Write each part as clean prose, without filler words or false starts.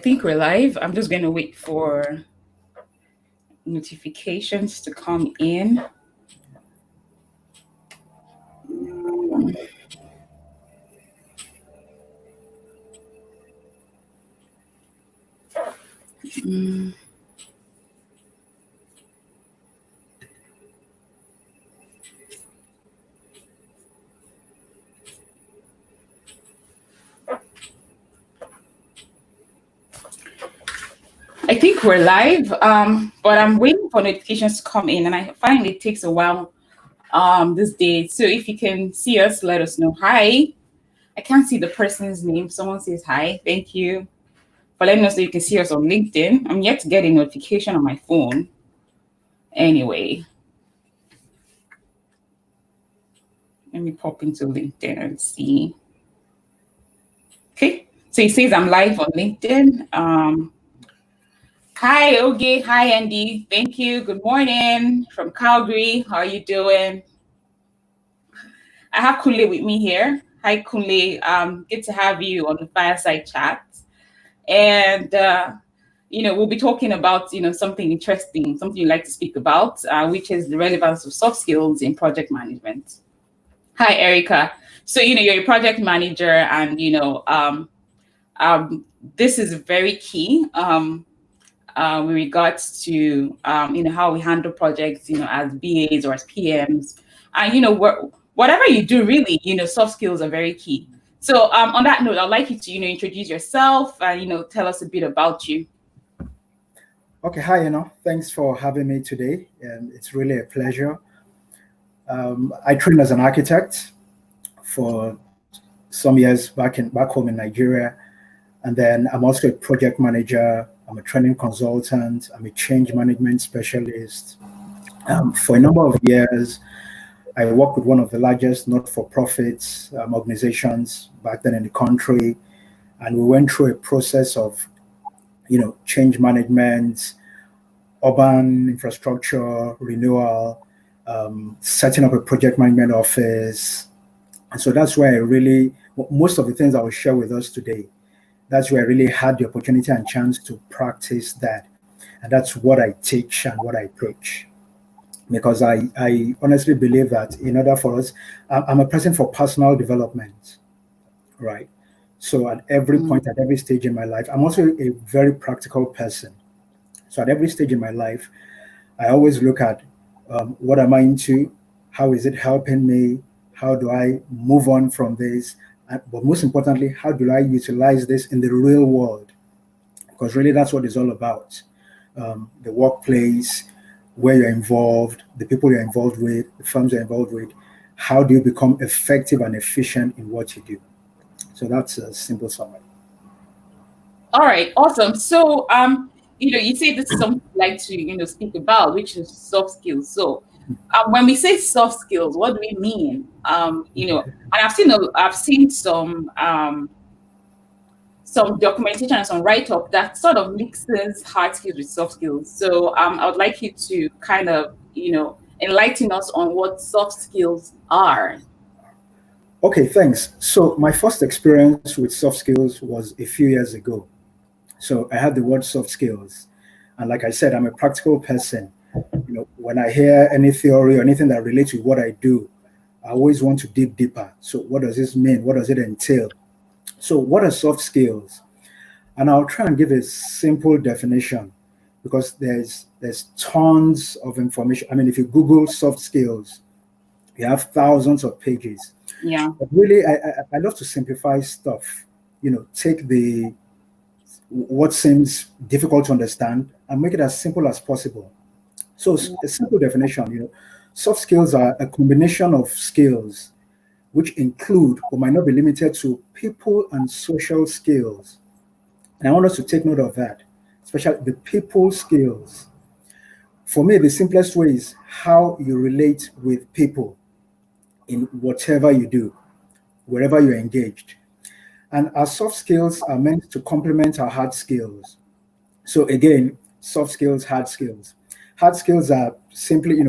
think we're live. I'm just going to wait for notifications to come in. I think we're live, but I'm waiting for notifications to come in, and I find it takes a while this day. So if you can see us, let us know. Hi. I can't see the person's name. Someone says hi. Thank you for letting us know you can see us on LinkedIn. I'm yet to get a notification on my phone. Anyway, let me pop into LinkedIn and see. Okay, so it says I'm live on LinkedIn. Hi, Oge. Hi, Andy. Thank you. Good morning from Calgary. How are you doing? I have Kunle with me here. Hi, Kunle. Good to have you on the fireside chat. And, we'll be talking about, something interesting, something you like to speak about, which is the relevance of soft skills in project management. Hi, Erica. So, you're a project manager and, this is very key. With regards to how we handle projects, as BAs or as PMs, and whatever you do, really, soft skills are very key. So on that note, I'd like you to introduce yourself and tell us a bit about you. Okay, hi, thanks for having me today, and it's really a pleasure. I trained as an architect for some years back home in Nigeria. And then I'm also a project manager. I'm a training consultant. I'm a change management specialist. For a number of years, I worked with one of the largest not-for-profit organizations back then in the country. And we went through a process of, change management, urban infrastructure, renewal, setting up a project management office. And so that's where most of the things I will share with us today, that's where I really had the opportunity and chance to practice that. And that's what I teach and what I preach. Because I honestly believe that in order for us, I'm a person for personal development, right? So at every point, at every stage in my life, I'm also a very practical person. So at every stage in my life, I always look at what am I into? How is it helping me? How do I move on from this? But most importantly, how do I utilize this in the real world? Because really that's what it's all about. The workplace, where you're involved, the people you're involved with, the firms you're involved with, how do you become effective and efficient in what you do? So that's a simple summary. All right, awesome. So, you say this is something you like to, speak about, which is soft skills. So, when we say soft skills, what do we mean? And I've seen some documentation and some write-up that sort of mixes hard skills with soft skills. So, I would like you to kind of, enlighten us on what soft skills are. Okay, thanks. So my first experience with soft skills was a few years ago. So I had the word soft skills. And like I said, I'm a practical person. When I hear any theory or anything that relates to what I do, I always want to dig deeper. So what does this mean? What does it entail? So what are soft skills? And I'll try and give a simple definition because there's tons of information. I mean, if you Google soft skills, you have thousands of pages. Yeah. But really, I love to simplify stuff. Take what seems difficult to understand and make it as simple as possible. So a simple definition, soft skills are a combination of skills which include or might not be limited to people and social skills. And I want us to take note of that, especially the people skills. For me, the simplest way is how you relate with people in whatever you do, wherever you're engaged. And our soft skills are meant to complement our hard skills. So again, soft skills, hard skills. Hard skills are simply,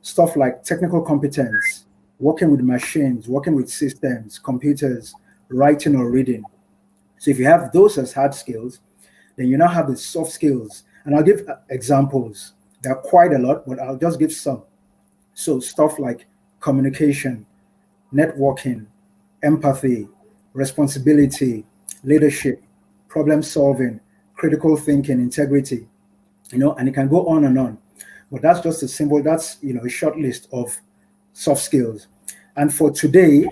stuff like technical competence, working with machines, working with systems, computers, writing or reading. So if you have those as hard skills, Then you now have the soft skills. And I'll give examples. There are quite a lot, but I'll just give some. So stuff like communication, networking, empathy, responsibility, leadership, problem solving, critical thinking, integrity, and it can go on and on. But that's just a symbol, that's, a short list of soft skills. And for today,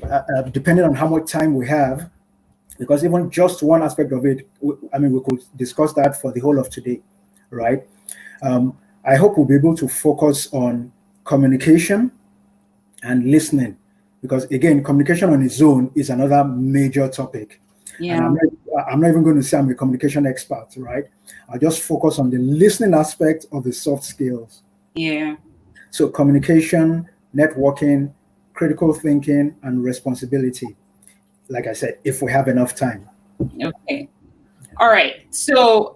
depending on how much time we have, because even just one aspect of it, we could discuss that for the whole of today, right? I hope we'll be able to focus on communication and listening, because again, communication on its own is another major topic. Yeah. And I'm not even going to say I'm a communication expert, right? I'll just focus on the listening aspect of the soft skills. Yeah. So communication, networking, critical thinking, and responsibility. Like I said, if we have enough time. Okay. All right. So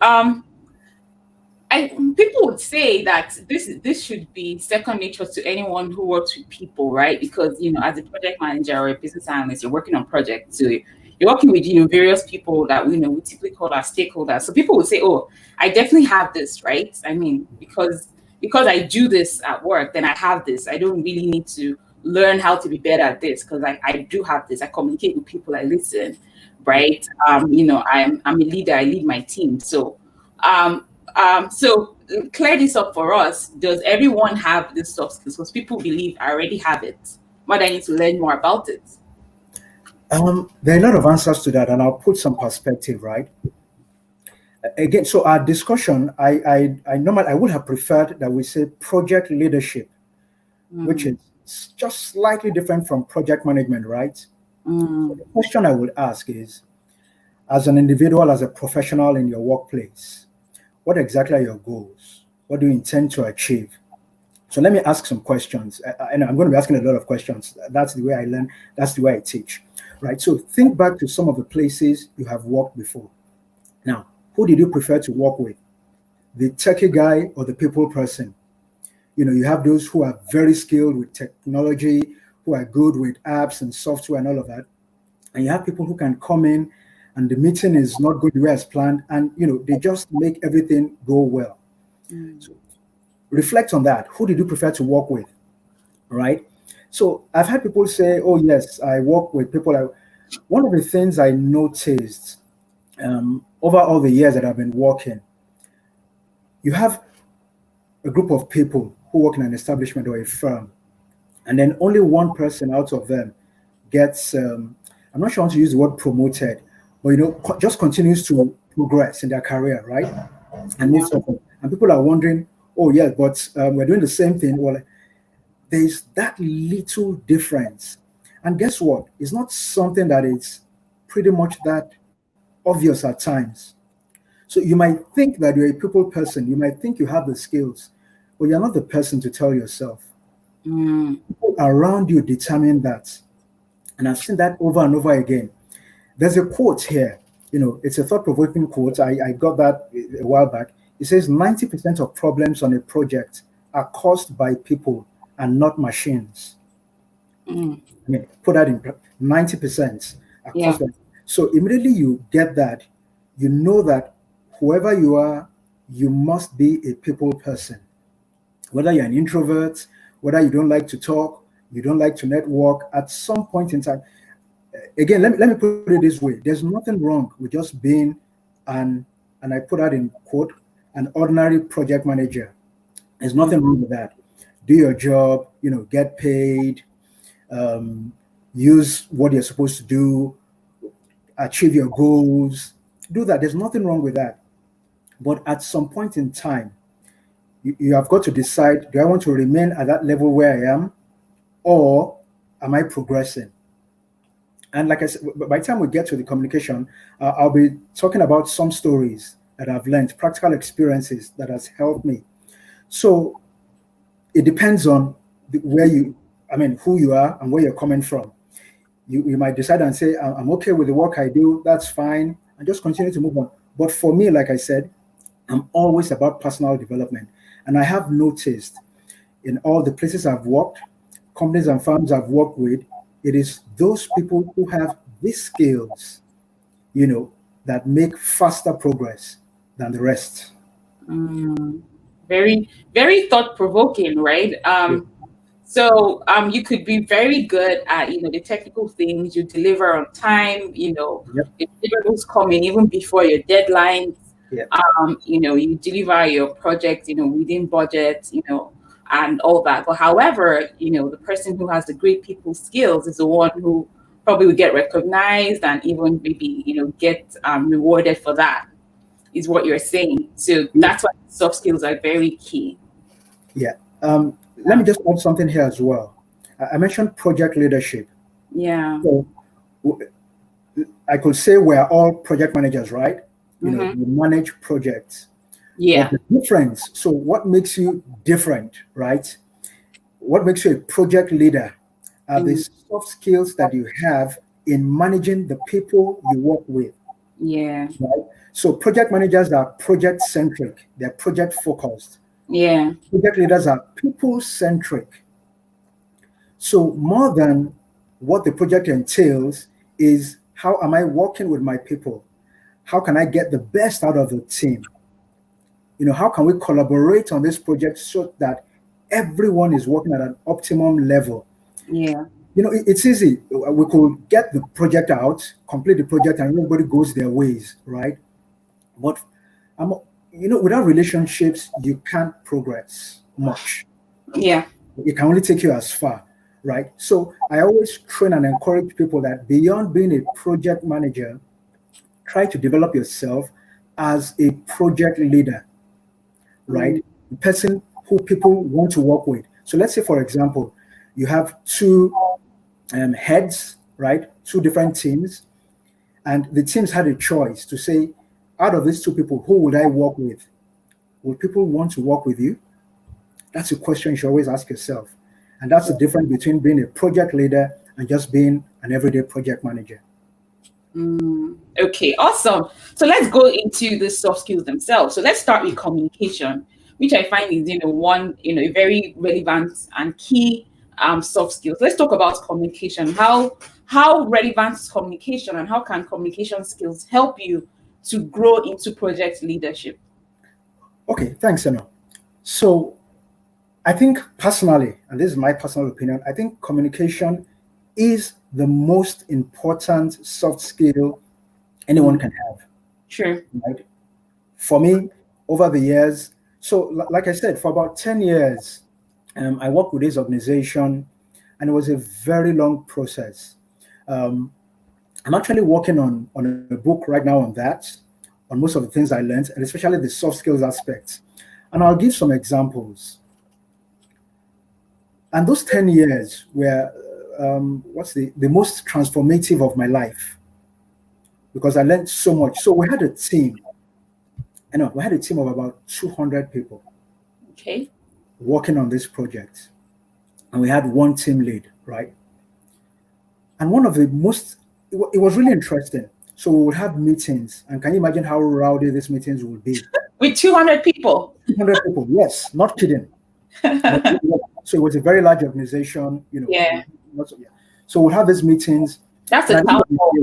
people would say that this should be second nature to anyone who works with people, right? Because as a project manager or a business analyst, you're working on projects. So you're working with various people that we typically call our stakeholders. So people would say, "Oh, I definitely have this, right? I mean, because I do this at work, then I have this. I don't really need to learn how to be better at this because I do have this. I communicate with people. I listen, right? I'm a leader. I lead my team. So clear this up for us. Does everyone have this soft skills? Because people believe I already have it, but I need to learn more about it." There are a lot of answers to that, and I'll put some perspective, right? Again, so our discussion, I normally I would have preferred that we say project leadership, which is just slightly different from project management, right? So the question I would ask is, as an individual, as a professional in your workplace, what exactly are your goals? What do you intend to achieve? So let me ask some questions. And I'm going to be asking a lot of questions. That's the way I learn. That's the way I teach, right? So think back to some of the places you have worked before. Now, who did you prefer to work with? The techie guy or the people person? You have those who are very skilled with technology, who are good with apps and software and all of that. And you have people who can come in and the meeting is not going the way as planned, and they just make everything go well. So reflect on that. Who did you prefer to work with? Right? So I've had people say, "Oh yes, I work with people." One of the things I noticed over all the years that I've been working, you have a group of people who work in an establishment or a firm, and then only one person out of them gets, I'm not sure I want to use the word promoted, but just continues to progress in their career, right? And moves forward. And people are wondering, "Oh yeah, but we're doing the same thing." Well, there's that little difference. And guess what? It's not something that is pretty much that obvious at times. So you might think that you're a people person, you might think you have the skills, but you're not the person to tell yourself. People around you determine that. And I've seen that over and over again. There's a quote here, it's a thought-provoking quote. I got that a while back. It says 90% of problems on a project are caused by people and not machines. Put that in 90% are caused by. So immediately you get that, you know that whoever you are, you must be a people person. Whether you're an introvert, whether you don't like to talk, you don't like to network, at some point in time, again, let me put it this way. There's nothing wrong with just being and I put that in quote, an ordinary project manager. There's nothing wrong with that. Do your job, get paid, use what you're supposed to do, achieve your goals, do that. There's nothing wrong with that. But at some point in time, you have got to decide, do I want to remain at that level where I am, or am I progressing? And like I said, by the time we get to the communication, I'll be talking about some stories that I've learned, practical experiences that has helped me. So it depends on who you are and where you're coming from. You might decide and say, "I'm okay with the work I do, that's fine," and just continue to move on. But for me, like I said, I'm always about personal development. And I have noticed in all the places I've worked, companies and firms I've worked with, it is those people who have these skills, that make faster progress than the rest. Very, very thought-provoking, right? So you could be very good at, the technical things. You deliver on time, Yep. your deliverables come in even before your deadlines. Yeah. You deliver your project, within budget, and all that. But however, the person who has the great people skills is the one who probably will get recognized and even maybe, get rewarded for that, is what you're saying. So that's why soft skills are very key. Yeah. Let me just add something here as well. I mentioned project leadership. Yeah. So I could say we're all project managers, right? We manage projects. Yeah. But the difference, so what makes you different, right? What makes you a project leader are the soft skills that you have in managing the people you work with. Yeah. Right? So project managers are project centric, they're project focused. Yeah. Project leaders are people centric. So more than what the project entails is how am I working with my people? How can I get the best out of the team? How can we collaborate on this project so that everyone is working at an optimum level? Yeah. It's easy. We could get the project out, complete the project, and everybody goes their ways, right? But without relationships, you can't progress much. Yeah. It can only take you as far, right? So I always train and encourage people that beyond being a project manager, try to develop yourself as a project leader, right? The person who people want to work with. So let's say, for example, you have two heads, right? Two different teams, and the teams had a choice to say, out of these two people, who would I work with? Would people want to work with you? That's a question you should always ask yourself. And that's the difference between being a project leader and just being an everyday project manager. Okay, awesome. So let's go into the soft skills themselves. So let's start with communication, which I find is, a very relevant and key soft skills. Let's talk about communication. How relevant is communication, and how can communication skills help you to grow into project leadership? Okay, thanks, Eno. So I think personally, and this is my personal opinion, I think communication is the most important soft skill anyone can have. Sure. Right? For me, over the years, so like I said, for about 10 years, I worked with this organization, and it was a very long process. I'm actually working on a book right now on that, on most of the things I learned, and especially the soft skills aspects. And I'll give some examples. And those 10 years were the most transformative of my life, because I learned so much. So we had a team. We had a team of about 200 people. Okay. Working on this project. And we had one team lead, right? And one of the most, it was really interesting. So we would have meetings. And can you imagine how rowdy these meetings would be? With 200 people. 200 people, yes, not kidding. So it was a very large organization, Yeah. So we'll have these meetings. That's a town hall.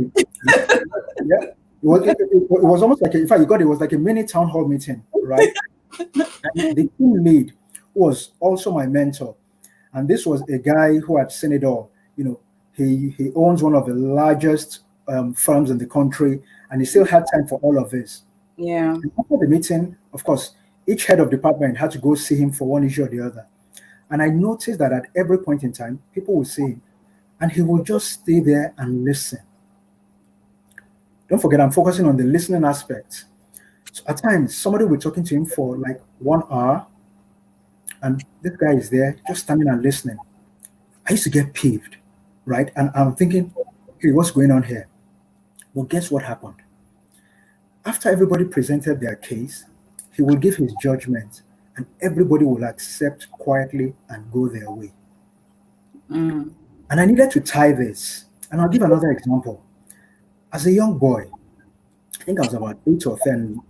Yeah. It was almost like, in fact, it was like a mini town hall meeting, right? And the team lead was also my mentor. And this was a guy who had seen it all. He owns one of the largest firms in the country, and he still had time for all of this. Yeah. And after the meeting, of course, each head of department had to go see him for one issue or the other. And I noticed that at every point in time, people would see him, and he would just stay there and listen. Don't forget, I'm focusing on the listening aspect. So at times, somebody will be talking to him for like 1 hour, and this guy is there just standing and listening. I used to get peeved, right? And I'm thinking, okay, what's going on here? Well, guess what happened? After everybody presented their case, he will give his judgment, and everybody will accept quietly and go their way. And I needed to tie this. And I'll give another example. As a young boy, I think I was about 8 or 10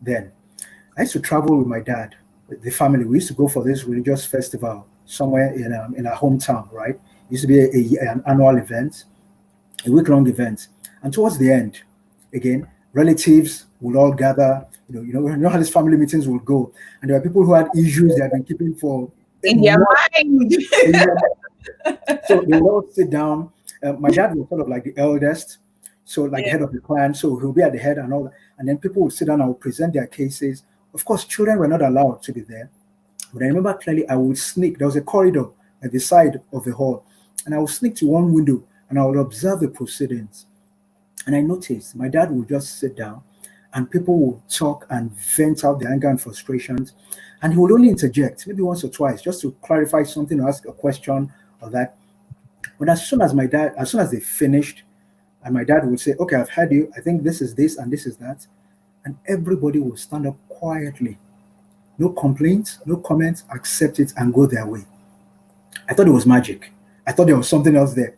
then, I used to travel with my dad, with the family. We used to go for this religious festival somewhere in our hometown, right? It used to be an annual event, a week-long event. And towards the end, again, relatives will all gather. You know how these family meetings will go, and there are people who had issues they have been keeping for In their months. mind. So they will all sit down. My dad was sort of like the eldest, so like the Yeah. head of the clan. So he'll be at the head and all that. And then people will sit down and will present their cases. Of course, children were not allowed to be there. But I remember clearly I would sneak. There was a corridor at the side of the hall, and I would sneak to one window and I would observe the proceedings. And I noticed my dad would just sit down and people would talk and vent out their anger and frustrations. And he would only interject, maybe once or twice, just to clarify something or ask a question or that. But as soon as they finished, and my dad would say, "Okay, I've heard you. I think this is this and this is that," and everybody would stand up quietly, no complaints, no comments, accept it and go their way. I thought it was magic. I thought there was something else there,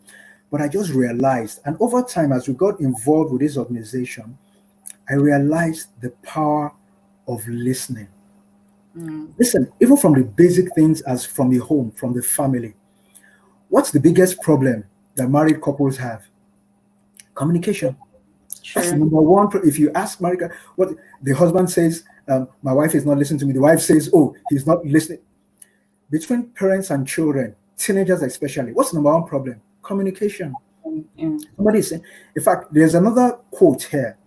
but I just realized, and over time, as we got involved with this organization, I realized the power of listening. Mm. Listen, even from the basic things as from the home, from the family. What's the biggest problem that married couples have? Communication. That's the True. number one. If you ask Marika, what the husband says, my wife is not listening to me. The wife says, oh, he's not listening. Between parents and children, teenagers especially, what's the number one problem? Communication. Mm. Somebody is saying, in fact, there's another quote here,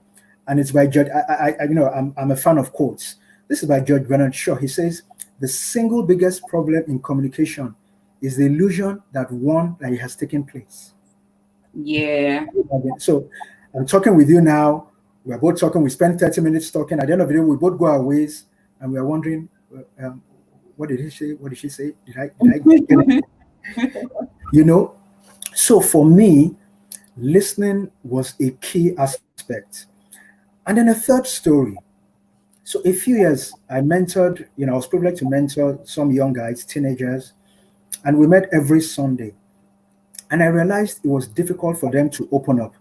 and it's by Judge. I'm a fan of quotes. This is by Judge Bernard Shaw. He says, the single biggest problem in communication is the illusion that it has taken place. Yeah. So I'm talking with you now. We're both talking. We spend 30 minutes talking. At the end of the day, we both go our ways, and we're wondering, what did he say? What did she say? Did I get it? You know. So for me, listening was a key aspect. And then a third story. So a few years, I mentored. I was privileged to mentor some young guys, teenagers, and we met every Sunday. And I realized it was difficult for them to open up.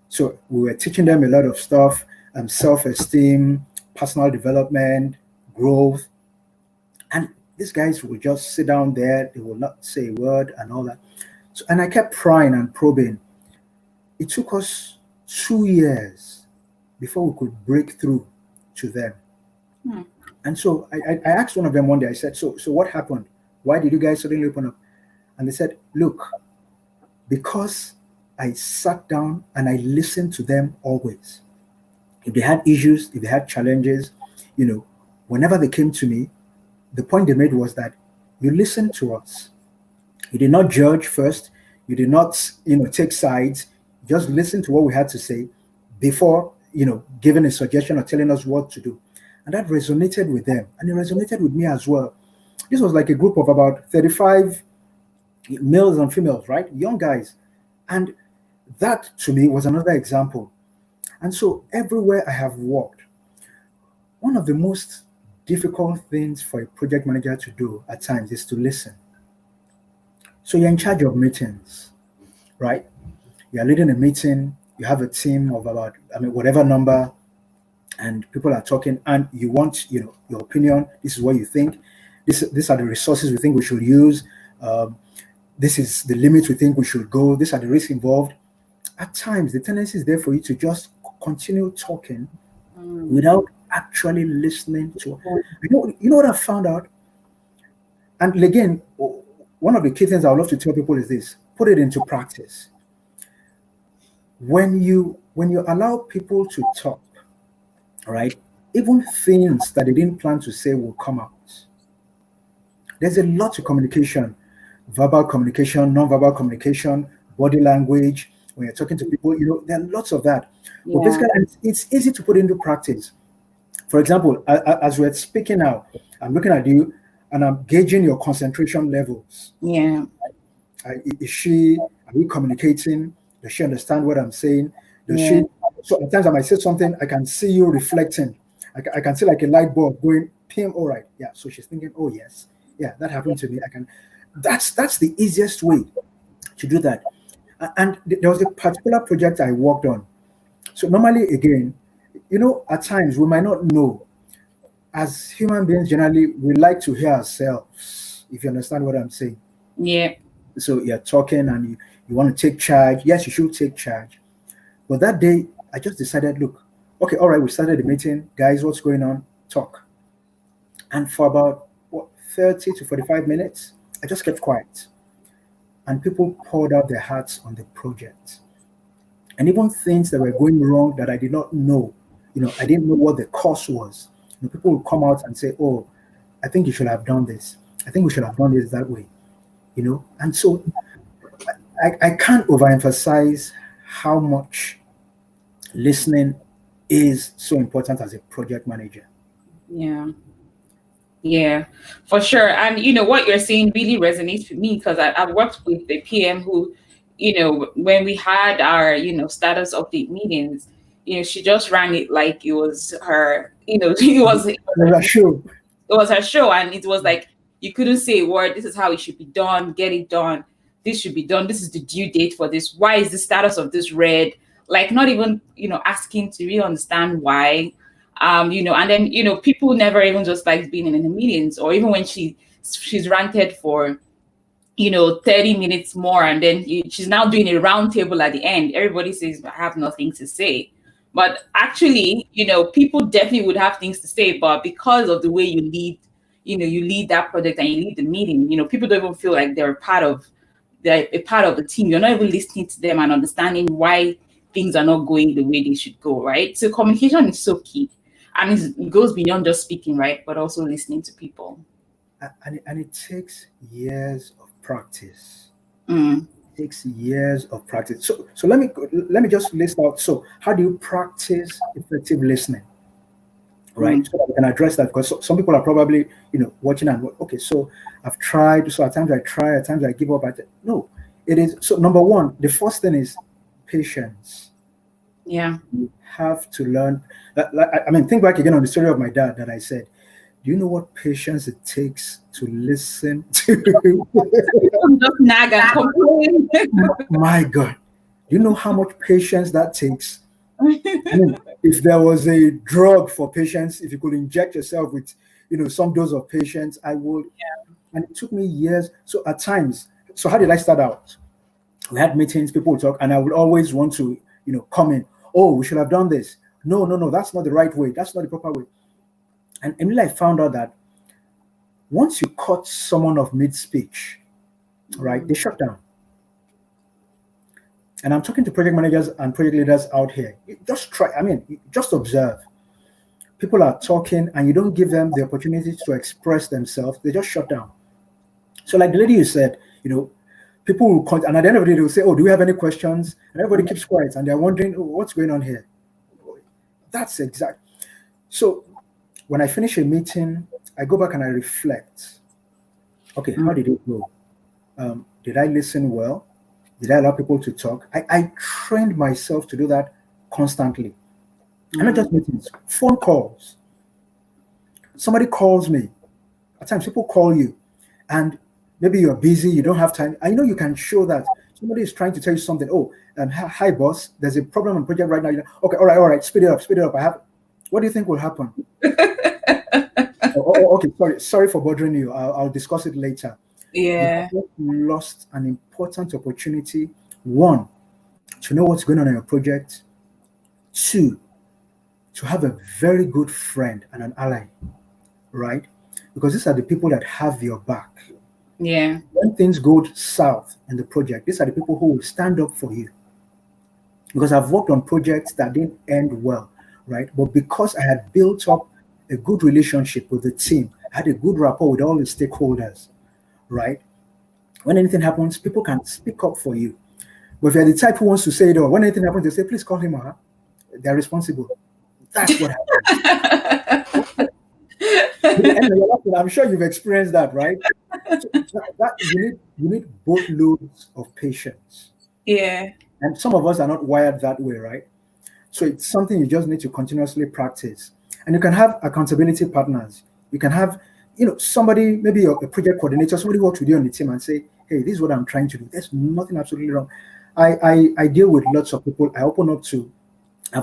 So we were teaching them a lot of stuff, self-esteem, personal development, growth. And these guys will just sit down there, they will not say a word and all that. So, and I kept prying and probing. It took us 2 years before we could break through to them. Hmm. And so I asked one of them one day, I said, so what happened? Why did you guys suddenly open up? And they said, look, because I sat down and I listened to them always. If they had issues, if they had challenges, whenever they came to me, the point they made was that you listened to us. You did not judge first. You did not, take sides. Just listen to what we had to say before, giving a suggestion or telling us what to do. And that resonated with them. And it resonated with me as well. This was like a group of about 35 males and females, right? Young guys. And that to me was another example. And so everywhere I have worked, one of the most difficult things for a project manager to do at times is to listen. So you're in charge of meetings, right? You're leading a meeting, you have a team of about, whatever number, and people are talking, and you want, your opinion. This is what you think. These are the resources we think we should use. This is the limits we think we should go. These are the risks involved. At times, the tendency is there for you to just continue talking without actually listening to. You know what I found out? And again, one of the key things I would love to tell people is this: put it into practice. When you allow people to talk, right? Even things that they didn't plan to say will come out. There's a lot to communication: verbal communication, non-verbal communication, body language. When you're talking to people, there are lots of that. But Yeah. basically, it's easy to put into practice. For example, as we're speaking now, I'm looking at you and I'm gauging your concentration levels. Yeah. Are we communicating? Does she understand what I'm saying? Yeah. So at times I might say something, I can see you reflecting. I can see like a light bulb going, PM, all right. Yeah. So she's thinking, oh yes. Yeah, that happened to me. That's the easiest way to do that. And there was a particular project I worked on. So normally, again, at times we might not know. As human beings, generally, we like to hear ourselves, if you understand what I'm saying. Yeah. So you're talking and you want to take charge. Yes, you should take charge. But that day, I just decided, look, Okay, all right, we started the meeting. Guys, what's going on? Talk. And for about 30 to 45 minutes, I just kept quiet. And people poured out their hearts on the project. And even things that were going wrong that I did not know, I didn't know what the cause was. People would come out and say, "Oh, I think you should have done this. I think we should have done this that way." And so I can't overemphasize how much listening is so important as a project manager. Yeah. Yeah, for sure. And what you're saying really resonates with me because I've worked with the PM who, when we had our, status update meetings, she just ran it like it was her, Sure. it was her show, and it was like you couldn't say a word. This is how it should be done. Get it done. This should be done. This is the due date for this. Why is the status of this red? Like not even asking to really understand why. And then people never even just like being in the meetings, or even when she's ranted for 30 minutes more, and then she's now doing a round table at the end. Everybody says I have nothing to say. But actually, people definitely would have things to say, but because of the way you lead, you lead that project and you lead the meeting, people don't even feel like they're a part of the team. You're not even listening to them and understanding why things are not going the way they should go, right? So communication is so key. And it goes beyond just speaking, right? But also listening to people. And it takes years of practice. Mm. It takes years of practice. So let me just list out. So how do you practice effective listening? Right, so that we can address that, because some people are probably watching and okay, so I've tried, so at times I try, at times I give up. No, it is so. Number one, the first thing is patience. Yeah. You have to learn. I mean, think back again on the story of my dad that I said. Do you know what patience it takes to listen to? Just nag and complain. My God, do you know how much patience that takes? I mean, if there was a drug for patience, if you could inject yourself with, some dose of patience, I would. Yeah. And it took me years. So at times, so how did I start out? We had meetings, people would talk, and I would always want to, come in. Oh, we should have done this. No, no, no, that's not the right way. That's not the proper way. And immediately I found out that once you cut someone off mid-speech, right, they shut down. And I'm talking to project managers and project leaders out here. Just try, just observe. People are talking and you don't give them the opportunity to express themselves. They just shut down. So like the lady you said, people will come, and at the end of the day, they'll say, "Oh, do we have any questions?" And everybody keeps quiet and they're wondering, "Oh, what's going on here?" That's exact. So when I finish a meeting, I go back and I reflect. Okay, how did it go? Did I listen well? Did I allow people to talk? I trained myself to do that constantly. And not just meetings, phone calls. Somebody calls me. At times people call you and maybe you're busy, you don't have time. I know you can show that somebody is trying to tell you something. Oh, hi boss, there's a problem on project right now. Okay, all right, speed it up. What do you think will happen? Okay, sorry for bothering you. I'll discuss it later. Yeah. You have lost an important opportunity. One, to know what's going on in your project. Two, to have a very good friend and an ally, right? Because these are the people that have your back. Yeah. When things go south in the project, these are the people who will stand up for you. Because I've worked on projects that didn't end well, right? But because I had built up a good relationship with the team, I had a good rapport with all the stakeholders, right? When anything happens, people can speak up for you. But if you're the type who wants to say it all, when anything happens, they say, please call him or her. They're responsible. That's what happens. I'm sure you've experienced that, right? So you need both loads of patience. Yeah. And some of us are not wired that way, right? So it's something you just need to continuously practice. And you can have accountability partners. You can have, somebody, maybe a project coordinator, somebody who works with you on the team and say, hey, this is what I'm trying to do. There's nothing absolutely wrong. I deal with lots of people. I've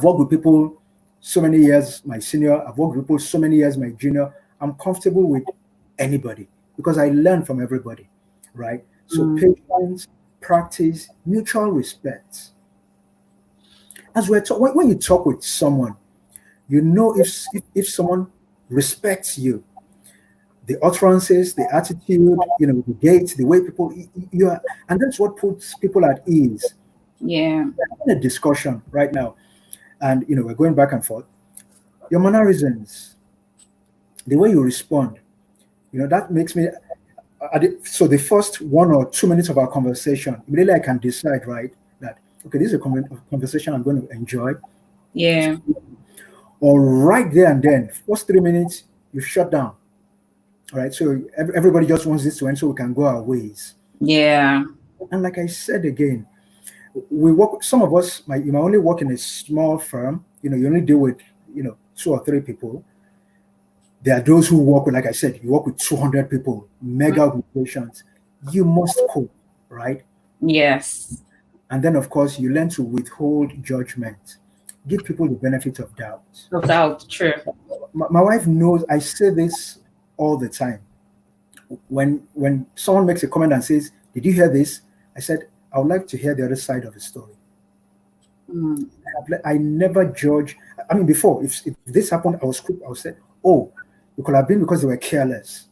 worked with people so many years, my senior. I've worked with people so many years, my junior. I'm comfortable with anybody because I learn from everybody, right? So patience, practice, mutual respect. As when you talk with someone, You know if someone respects you, the utterances, the attitude, the gait, the way people you are, and that's what puts people at ease. Yeah. We're having a discussion right now, and we're going back and forth. Your mannerisms, the way you respond, that makes me. So the first 1 or 2 minutes of our conversation, immediately I can decide, right, that okay, this is a conversation I'm going to enjoy. Yeah. Or right there and then, first 3 minutes, you shut down. All right. So everybody just wants this to end so we can go our ways. Yeah. And like I said again, we work. Some of us, you might only work in a small firm. You only deal with 2 or 3 people. There are those who work with, like I said, you work with 200 people, mega organizations. You must cope, right? Yes. And then, of course, you learn to withhold judgment, give people the benefit of doubt. No doubt. True. My wife knows I say this all the time. When someone makes a comment and says, "Did you hear this?" I said, "I would like to hear the other side of the story." Mm. I never judge. I mean, before, if this happened, I would say, "Oh, it could have been because they were careless.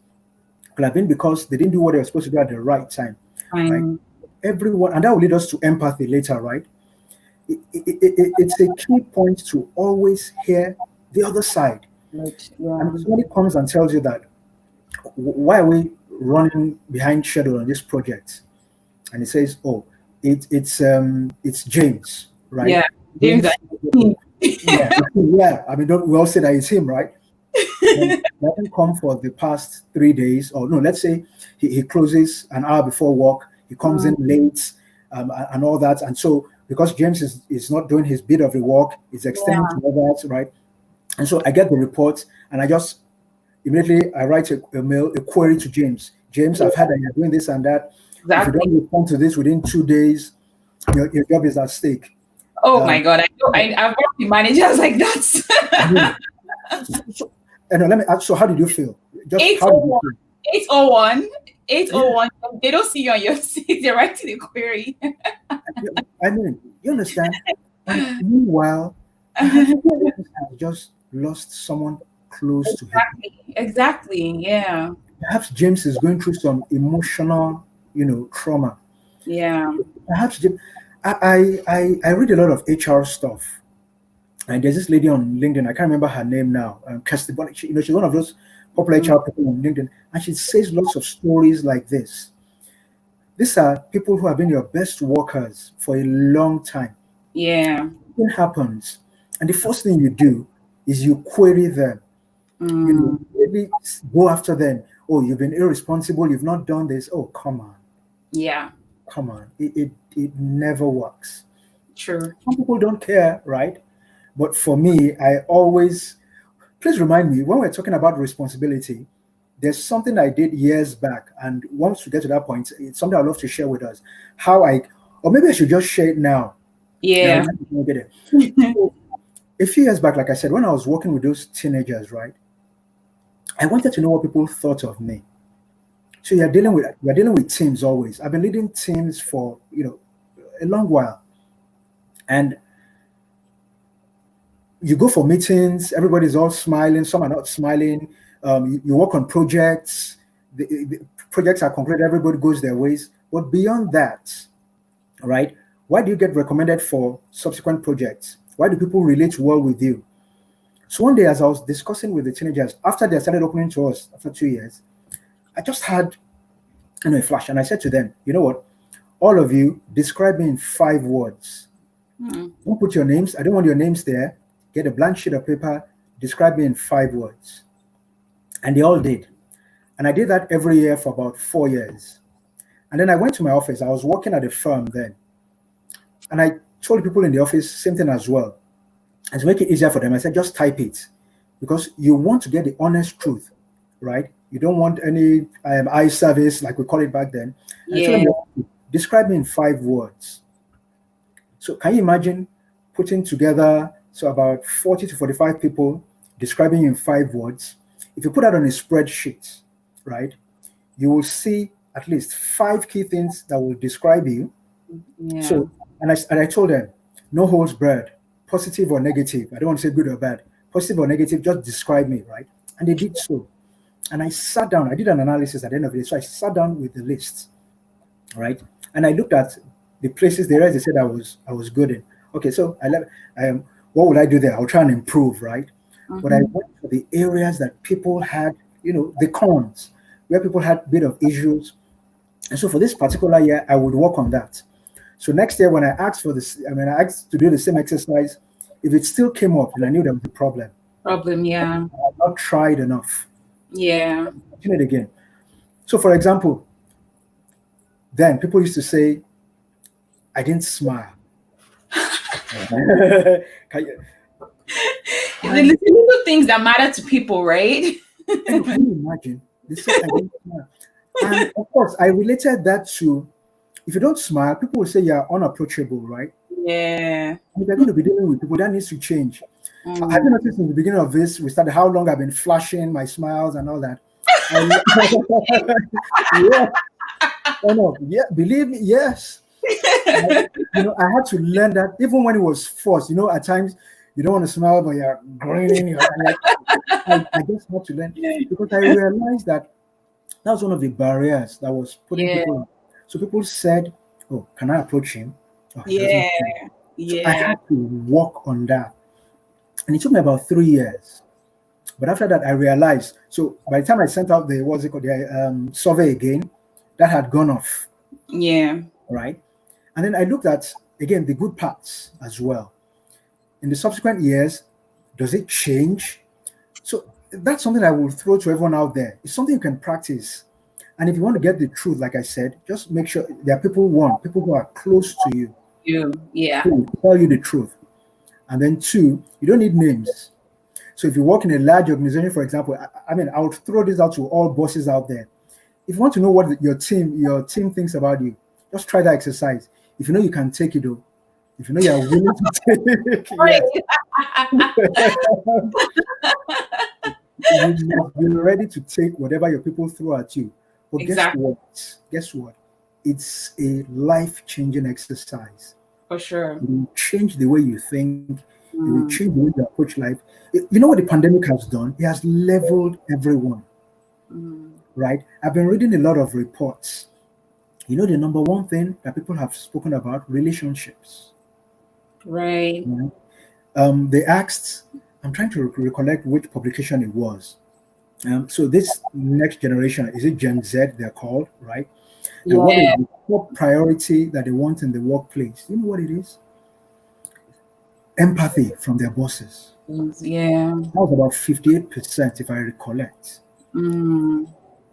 It could have been because they didn't do what they were supposed to do at the right time." Right? Everyone, and that will lead us to empathy later, right? It's a key point to always hear the other side. Yeah. And if somebody comes and tells you that, why are we running behind schedule on this project? And he says, "Oh, it's James, right?" Yeah. James. Yeah. I mean, don't we all say that it's him, right? He hasn't come for the past 3 days, or no, let's say he closes an hour before work, he comes in late, and all that. And so, because James is not doing his bit of the work, he's extending to others, right? And so I get the report, and I just immediately I write a mail, a query to James. James, I've heard that you're doing this and that. If you don't respond to this within 2 days, your job is at stake. Oh my God! I've worked with managers like that. And let me ask, so how did you feel? Just 801. 801. 801. They don't see you on your seat. They're writing the query. I mean, you understand? And meanwhile, I just lost someone close to him. Exactly. Yeah. Perhaps James is going through some emotional, trauma. Yeah. Perhaps James, I read a lot of HR stuff. And there's this lady on LinkedIn, I can't remember her name now, Kirsty Bonnet. She's one of those popular HR people on LinkedIn, and she says lots of stories like this. These are people who have been your best workers for a long time. Yeah. Something happens, and the first thing you do is you query them. Maybe go after them. "Oh, you've been irresponsible. You've not done this." Oh, come on. Yeah. Come on. It never works. True. Some people don't care, right? But for me, I always, please remind me, when we're talking about responsibility, there's something I did years back. And once we get to that point, it's something I'd love to share with us. Or maybe I should just share it now. Yeah. So, a few years back, like I said, when I was working with those teenagers, right, I wanted to know what people thought of me. So we're dealing with teams always. I've been leading teams for, a long while. And you go for meetings, everybody's all smiling, some are not smiling. You work on projects, the projects are concluded, everybody goes their ways. But beyond that, right, why do you get recommended for subsequent projects? Why do people relate well with you? So one day, as I was discussing with the teenagers, after they started opening to us after 2 years, I just had a flash, and I said to them, "You know what? All of you, describe me in 5 words. Don't put your names. I don't want your names there. Get a blank sheet of paper, describe me in 5 words." And they all did. And I did that every year for about 4 years. And then I went to my office. I was working at a firm then. And I told people in the office, same thing as well. And to make it easier for them, I said, just type it. Because you want to get the honest truth, right? You don't want any eye service, like we call it back then. And I told them, describe me in 5 words. So can you imagine putting together about 40 to 45 people describing in 5 words? If you put that on a spreadsheet, right, you will see at least 5 key things that will describe you. Yeah. So, and I told them, no holds barred, positive or negative. I don't want to say good or bad. positive or negative, just describe me, right? And they did so. And I sat down, I did an analysis at the end of the day. So I sat down with the list, right? And I looked at the places, the areas they said I was good in. Okay, so what would I do there? I'll try and improve, right? But I went for the areas that people had, the cons, where people had a bit of issues. And so for this particular year, I would work on that. So next year, when I asked for this, I asked to do the same exercise, if it still came up, then I knew there was a problem. Yeah. I had not tried enough. Yeah. Do it again. So, for example, then people used to say, I didn't smile. The little things that matter to people, right? And can you imagine? They said I didn't smile. And of course, I related that to, if you don't smile, people will say you're unapproachable, right? Yeah. If you're going to be dealing with people, that needs to change. I've been noticing in the beginning of this, we started how long I've been flashing my smiles and all that. Yeah. Oh, no. Yeah, believe me, yes. I had to learn that even when it was forced. At times you don't want to smile, but you're grinning. I just had to learn because I realized that was one of the barriers that was putting people in. So people said, "Oh, can I approach him?" Oh, Yeah. So I had to work on that, and it took me about 3 years. But after that, I realized. So by the time I sent out the survey again, that had gone off. Yeah. Right. And then I looked at, again, the good parts as well. In the subsequent years, does it change? So that's something I will throw to everyone out there. It's something you can practice. And if you want to get the truth, like I said, just make sure there are people who are close to you. Yeah. Who will tell you the truth. And then 2, you don't need names. So if you work in a large organization, for example, I would throw this out to all bosses out there. If you want to know what your team thinks about you, just try that exercise. If you know you can take it, though, if you know you are willing to take it, you must be ready to take whatever your people throw at you. But exactly. Guess what? It's a life-changing exercise. For sure. It will change the way you think. It will change the way you approach life. You know what the pandemic has done? It has leveled everyone. Right? I've been reading a lot of reports. The number one thing that people have spoken about, relationships. Right. They asked, I'm trying to recollect which publication it was. So this next generation, is it Gen Z they're called, right? And what is the top priority that they want in the workplace? You know what it is? Empathy from their bosses. Yeah. That was about 58%, if I recollect.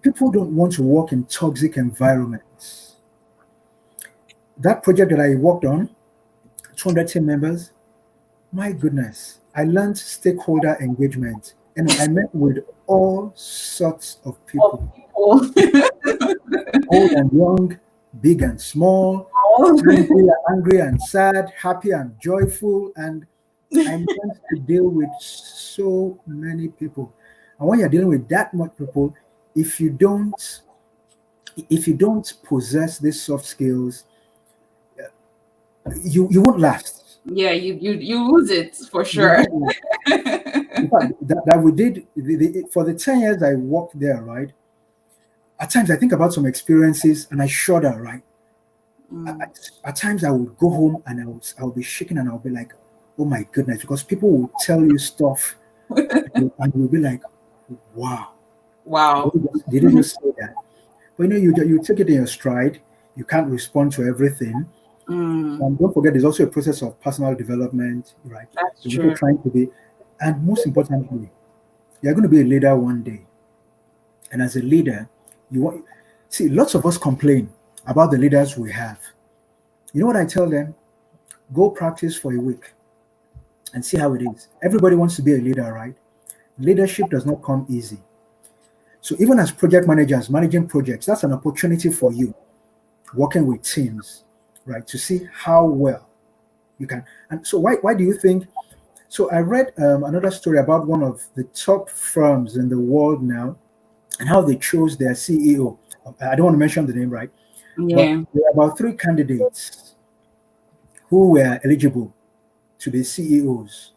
People don't want to work in toxic environments. That project that I worked on, 200 team members, my goodness, I learned stakeholder engagement. And I met with all sorts of people. Old and young, big and small, angry and sad, happy and joyful. And I learned to deal with so many people. And when you're dealing with that much people, if you don't possess these soft skills, you won't last. Yeah, you lose it for sure. In fact, that we did for the 10 years I worked there, right? At times I think about some experiences and I shudder, right? At times I would go home and I would be shaking and I'll be like, oh my goodness, because people will tell you stuff and you'll be like, wow. Did you just say that? But you take it in your stride. You can't respond to everything. And don't forget, there's also a process of personal development, right? That's true. You're trying to be, and most importantly, you're going to be a leader one day. And as a leader, lots of us complain about the leaders we have. You know what I tell them? Go practice for a week and see how it is. Everybody wants to be a leader, right? Leadership does not come easy. So even as project managers, managing projects, that's an opportunity for you, working with teams, right, to see how well you can. And so why do you think? So I read another story about one of the top firms in the world now and how they chose their CEO. I don't want to mention the name, right? Yeah. But there are about 3 candidates who were eligible to be CEOs.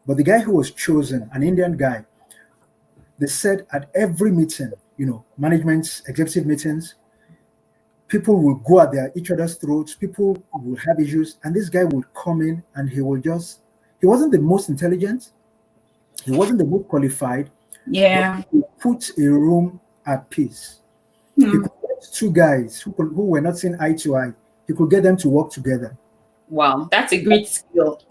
But the guy who was chosen, an Indian guy, they said at every meeting, management's executive meetings, people will go at each other's throats, people will have issues, and this guy would come in and he wasn't the most intelligent, he wasn't the most qualified, but Yeah. he put a room at peace. He could get two guys who were not seeing eye to eye, he could get them to work together. Wow, that's a great skill.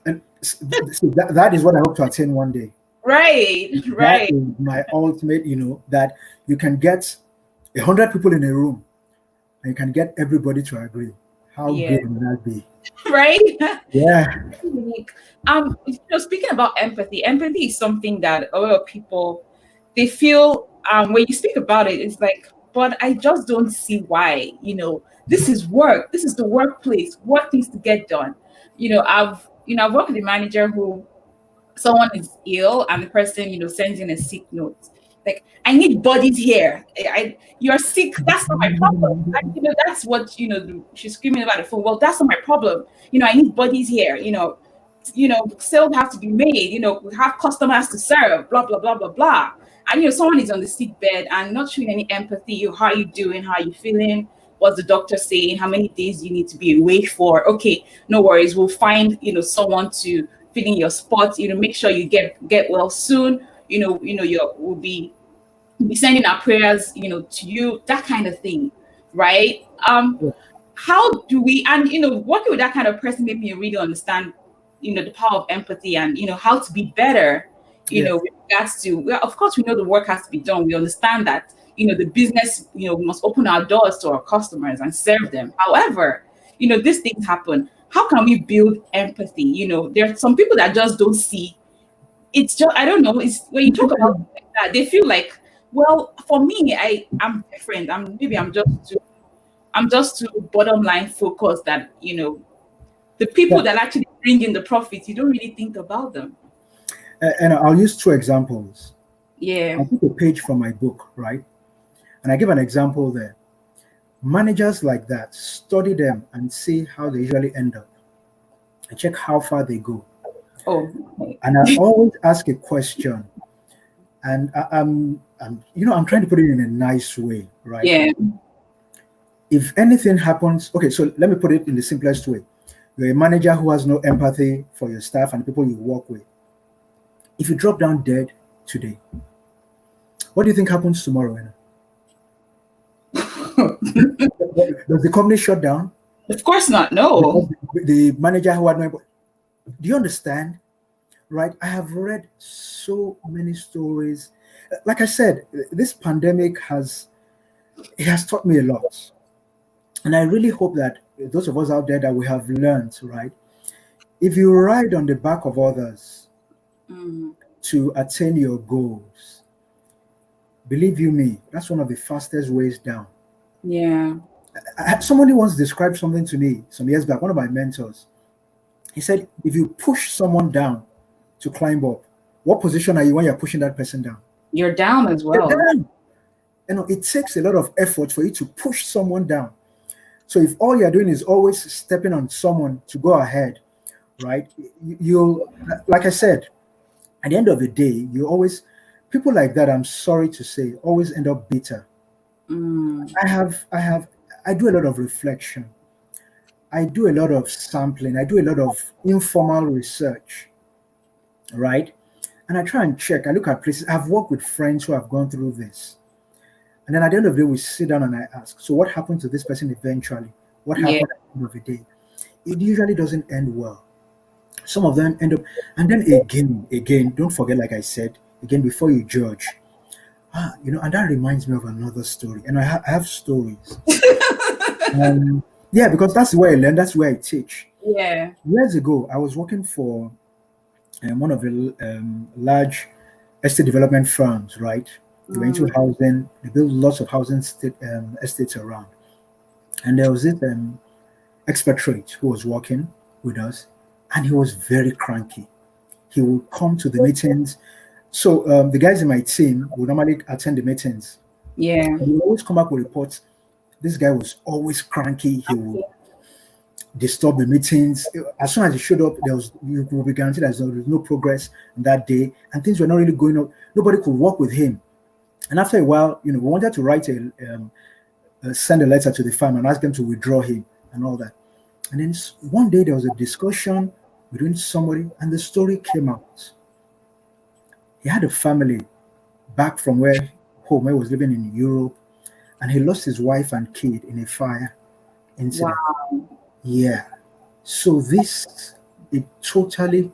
And so that is what I hope to attain one day. Right. That is my ultimate, that you can get 100 people in a room and you can get everybody to agree. How Yeah. good would that be? Right. Yeah. Speaking about empathy is something that a lot of people, they feel, when you speak about it, it's like, but I just don't see why. This is work. This is the workplace. Work needs to get done. I've worked with a manager who, someone is ill and the person, sends in a sick note. Like, I need bodies here. You're sick. That's not my problem. That's what, she's screaming about the phone. Well, that's not my problem. I need bodies here. Sales have to be made. We have customers to serve, blah, blah, blah, blah, blah. And, someone is on the sick bed and not showing any empathy. How are you doing? How are you feeling? What's the doctor saying? How many days you need to be away for? Okay, no worries. We'll find, someone to fill in your spot. Make sure you get well soon. We'll be sending our prayers, to you, that kind of thing, right? How do we, and working with that kind of person made me really understand, the power of empathy and how to be better, with regards to, well, of course we know the work has to be done. We understand that, the business, we must open our doors to our customers and serve them. However, these things happen. How can we build empathy? There are some people that just don't see. It's just, I don't know. It's when you talk about things like that, they feel like, well, for me, I'm different. I'm just too bottom line focused that, the people that actually bring in the profit, you don't really think about them. And I'll use two examples. Yeah. I took a page from my book, right? And I give an example there. Managers like that, study them and see how they usually end up. And check how far they go. Oh. And I always ask a question. And I'm trying to put it in a nice way, right? Yeah. If anything happens, okay, so let me put it in the simplest way. You're a manager who has no empathy for your staff and the people you work with. If you drop down dead today, what do you think happens tomorrow? Does the company shut down? Of course not. No. The manager who had no, do you understand? Right? I have read so many stories. Like I said, this pandemic has taught me a lot. And I really hope that those of us out there that we have learned, right? If you ride on the back of others to attain your goals, believe you me, that's one of the fastest ways down. Yeah. Somebody once described something to me some years back, one of my mentors. He said, if you push someone down to climb up, what position are you when you're pushing that person down? You're down as well. You're down. It takes a lot of effort for you to push someone down. So if all you're doing is always stepping on someone to go ahead, right? You'll, like I said, at the end of the day, people like that, I'm sorry to say, always end up bitter. I do a lot of reflection. I do a lot of sampling. I do a lot of informal research, right? And I try and check. I look at places. I've worked with friends who have gone through this. And then at the end of the day, we sit down and I ask, so what happened to this person eventually? What happened at the end of the day? It usually doesn't end well. Some of them end up, and then again, don't forget, like I said, again, before you judge, and that reminds me of another story. And I have stories. Yeah, because that's where I learn, that's where I teach. Yeah. Years ago, I was working for one of the large estate development firms, right? They were into housing. They built lots of housing estates around. And there was this expatriate who was working with us, and he was very cranky. He would come to the meetings. So the guys in my team would normally attend the meetings. Yeah. And he would always come back with reports. This guy was always cranky. disturb the meetings. As soon as he showed up, you will be guaranteed that there was no progress on that day, and things were not really going up. Nobody could work with him. And after a while, we wanted to write send a letter to the firm and ask them to withdraw him and all that. And then one day there was a discussion between somebody, and the story came out. He had a family back from where he was living in Europe, and he lost his wife and kid in a fire incident. Wow. Yeah. So it totally,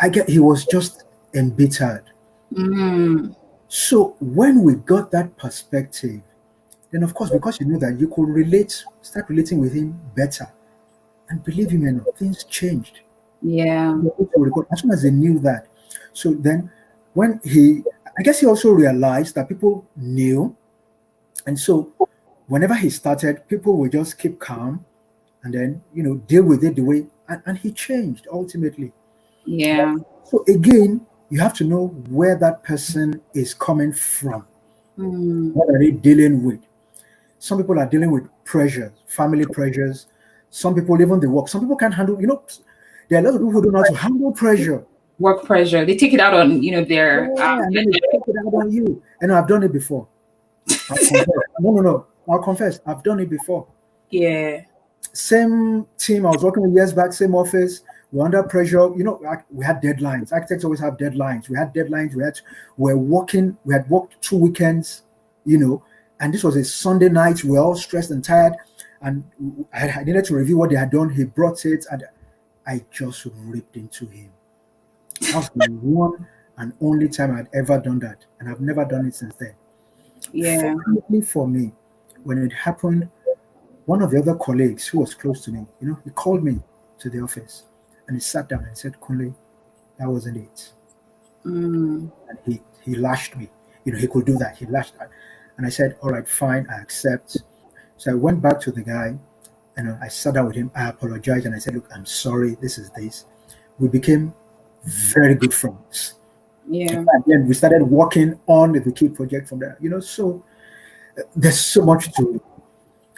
I get he was just embittered. So when we got that perspective, then of course, because you know that you could start relating with him better. And believe me, things changed. Yeah. As soon as they knew that. So then I guess he also realized that people knew. And so whenever he started, people would just keep calm and then, deal with it the way, and he changed ultimately. Yeah. So again, you have to know where that person is coming from. What are they dealing with? Some people are dealing with pressures, family pressures. Some people, even the work. Some people can't handle, there are a lot of people who don't know how to handle pressure. Work pressure. They take it out on, their... and then they take it out on you. And I've done it before. No. I'll confess. I've done it before. Yeah. Same team I was working with years back, same office. We're under pressure. We had deadlines. Architects always have deadlines. We had deadlines. We had worked 2 weekends, and this was a Sunday night. We were all stressed and tired. And I needed to review what they had done. He brought it, and I just ripped into him. That was the one and only time I'd ever done that. And I've never done it since then. Yeah. Fortunately for me, when it happened, one of the other colleagues who was close to me, he called me to the office and he sat down and said, Kunle, that wasn't it. And he lashed me. He could do that. He lashed out. And I said, all right, fine, I accept. So I went back to the guy and I sat down with him. I apologized and I said, look, I'm sorry. This is this. We became very good friends. Yeah. And then we started working on the key project from there. So there's so much to it,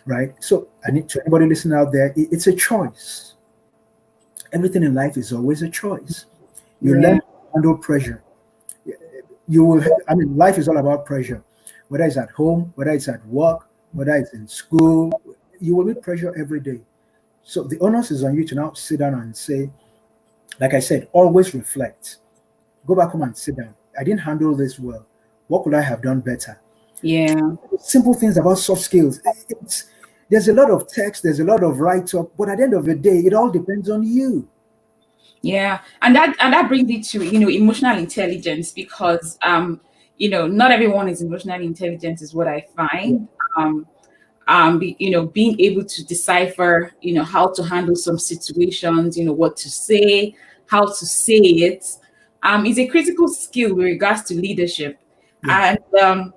right? So I need to anybody listening out there, it's a choice. Everything in life is always a choice. You learn to handle pressure. Life is all about pressure. Whether it's at home, whether it's at work, whether it's in school, you will meet pressure every day. So the onus is on you to now sit down and say, like I said, always reflect. Go back home and sit down. I didn't handle this well. What could I have done better? Yeah. Simple things about soft skills. There's a lot of text, there's a lot of write-up, but at the end of the day, it all depends on you. Yeah. And that brings it to, emotional intelligence, because not everyone is emotionally intelligent is what I find. Being able to decipher, how to handle some situations, what to say, how to say it, is a critical skill with regards to leadership. Yeah. And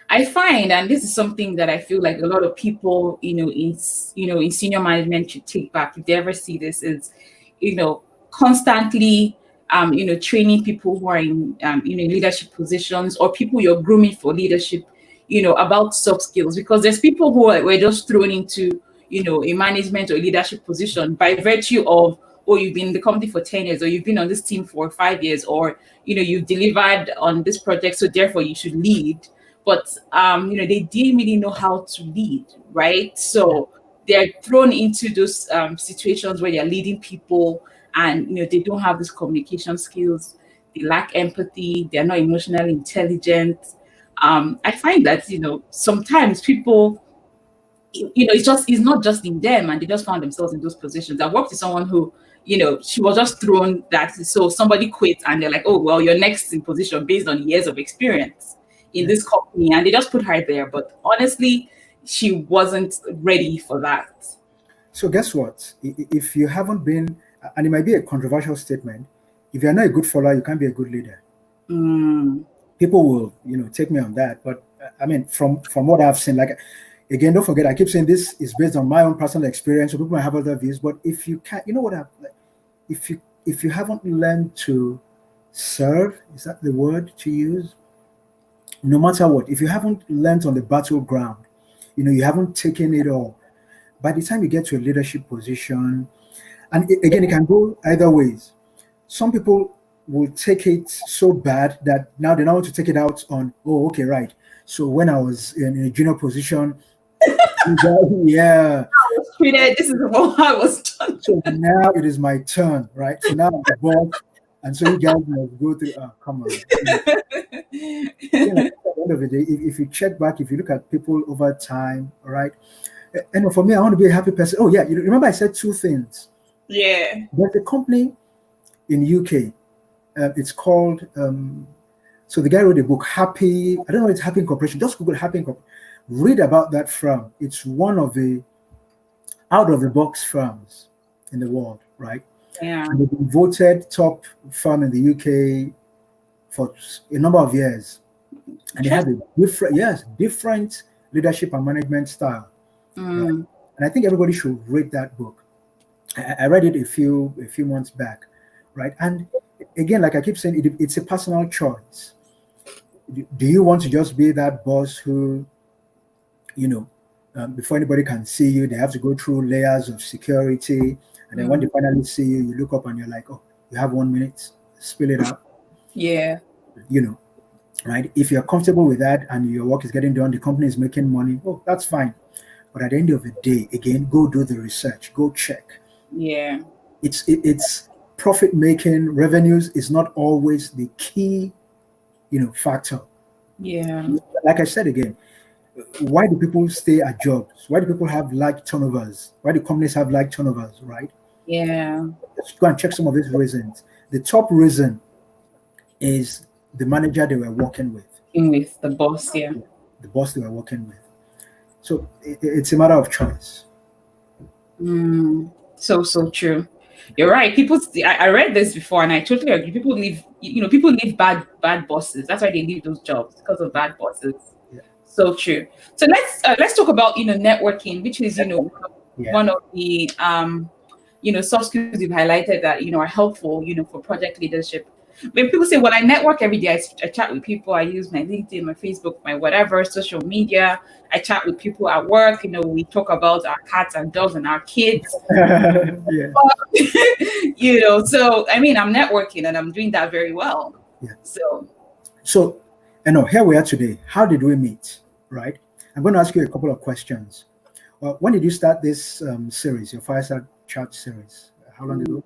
I find, and this is something that I feel like a lot of people, in senior management should take back if they ever see this, is, constantly, training people who are in, leadership positions, or people you're grooming for leadership, about soft skills, because there's people who were just thrown into, a management or leadership position by virtue of, you've been in the company for 10 years, or you've been on this team for 5 years, or, you've delivered on this project, so therefore you should lead. But, they didn't really know how to lead, right? So they're thrown into those situations where they're leading people and, they don't have these communication skills. They lack empathy. They're not emotionally intelligent. I find that, sometimes people, it's not just in them, and they just found themselves in those positions. I worked with someone who, she was just thrown that. So somebody quit and they're like, oh, well, you're next in position based on years of experience in this company. And they just put her there. But honestly, she wasn't ready for that. So guess what? If you haven't been, and it might be a controversial statement, if you're not a good follower, you can't be a good leader. People will, take me on that. But from what I've seen, like, again, don't forget, I keep saying this is based on my own personal experience. So people might have other views. But if you can't, if you haven't learned to serve, is that the word to use? No matter what, if you haven't learned on the battleground, you haven't taken it all, by the time you get to a leadership position, and again, it can go either ways. Some people will take it so bad that now they now want to take it out on, oh, okay, right. So when I was in a junior position, yeah. Treated. This is what I was done. So now it is my turn, right? So now I'm the boss, and so you guys must go through. Oh, come on. Like, at the end of the day, if you check back, if you look at people over time, all right. And for me, I want to be a happy person. Oh yeah, you remember I said two things. Yeah. There's a company in UK. It's called. So the guy wrote a book, Happy. I don't know. It's Happy Incorporation. Just Google Happy Incorporation. Read about that firm. It's one of the out of the box firms in the world, right? Yeah. And they've been voted top firm in the UK for a number of years, and they have a different leadership and management style. Right? And I think everybody should read that book. I read it a few months back, right? And again, like I keep saying, it's a personal choice. Do you want to just be that boss who, before anybody can see you, they have to go through layers of security, and then when they finally see you, you look up and you're like, oh, you have 1 minute, spill it out. Yeah. Right? If you're comfortable with that and your work is getting done, the company is making money, oh, that's fine. But at the end of the day, again, go do the research, go check. Yeah. It's profit making, revenues is not always the key, factor. Yeah. Like I said again, why do people stay at jobs? Why do people have like turnovers? Why do companies have like turnovers, right? Yeah. Let's go and check some of these reasons. The top reason is the manager they were working with. With the boss, yeah. The boss they were working with. So it's a matter of choice. So true. You're right. People, I read this before, and I totally agree. People leave, people leave bad bosses. That's why they leave those jobs, because of bad bosses. Yeah. So true. So let's talk about networking, which is one of the soft skills you've highlighted that are helpful for project leadership. When people say, well, I network every day, I chat with people, I use my LinkedIn, my Facebook, my whatever, social media, I chat with people at work, we talk about our cats and dogs and our kids. Yeah. So, I mean, I'm networking and I'm doing that very well. Yeah. So, here we are today. How did we meet, right? I'm going to ask you a couple of questions. When did you start this series, your Fireside Chat series? How long ago?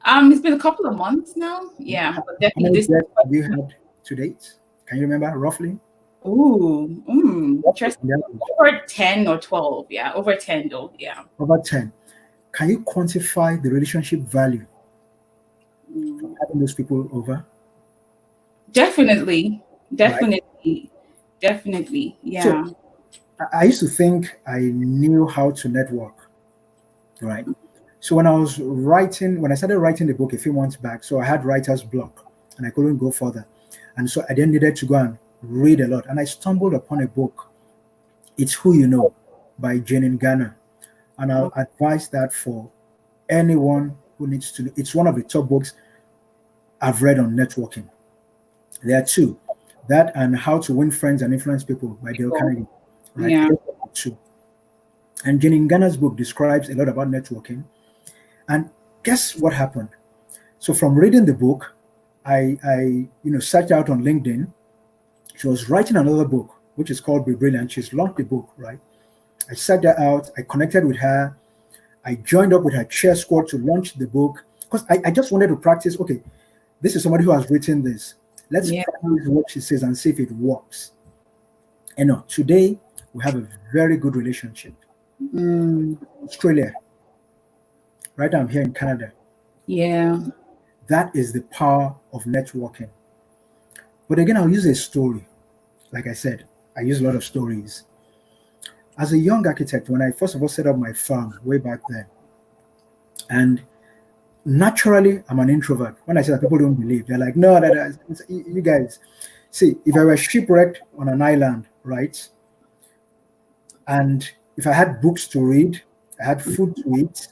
It's been a couple of months now. Yeah, but definitely. How many guests have you had to date? Can you remember roughly? Interesting. Over 10 or 12. Yeah, over 10 though. Yeah. Over 10. Can you quantify the relationship value of having those people over? Definitely. Right? Yeah. So, I used to think I knew how to network, right? So when I started writing the book a few months back, so I had writer's block and I couldn't go further. And so I then needed to go and read a lot. And I stumbled upon a book, It's Who You Know by Jane Garner. And I'll advise that for anyone who needs to. It's one of the top books I've read on networking. There are two, that and How to Win Friends and Influence People by Dale Carnegie. Right? Yeah. Two. And Jane Garner's book describes a lot about networking. And guess what happened? So from reading the book, I searched out on LinkedIn. She was writing another book, which is called Be Brilliant. She's launched the book, right? I searched her out. I connected with her. I joined up with her chair squad to launch the book because I just wanted to practice. Okay, this is somebody who has written this. Let's practice what she says and see if it works. And today we have a very good relationship. Australia. Right now I'm here in Canada. Yeah. That is the power of networking. But again, I'll use a story. Like I said, I use a lot of stories. As a young architect, when I first of all set up my firm way back then, and naturally I'm an introvert. When I say that, people don't believe. They're like, no, you guys. See, if I were shipwrecked on an island, right? And if I had books to read, I had food to eat,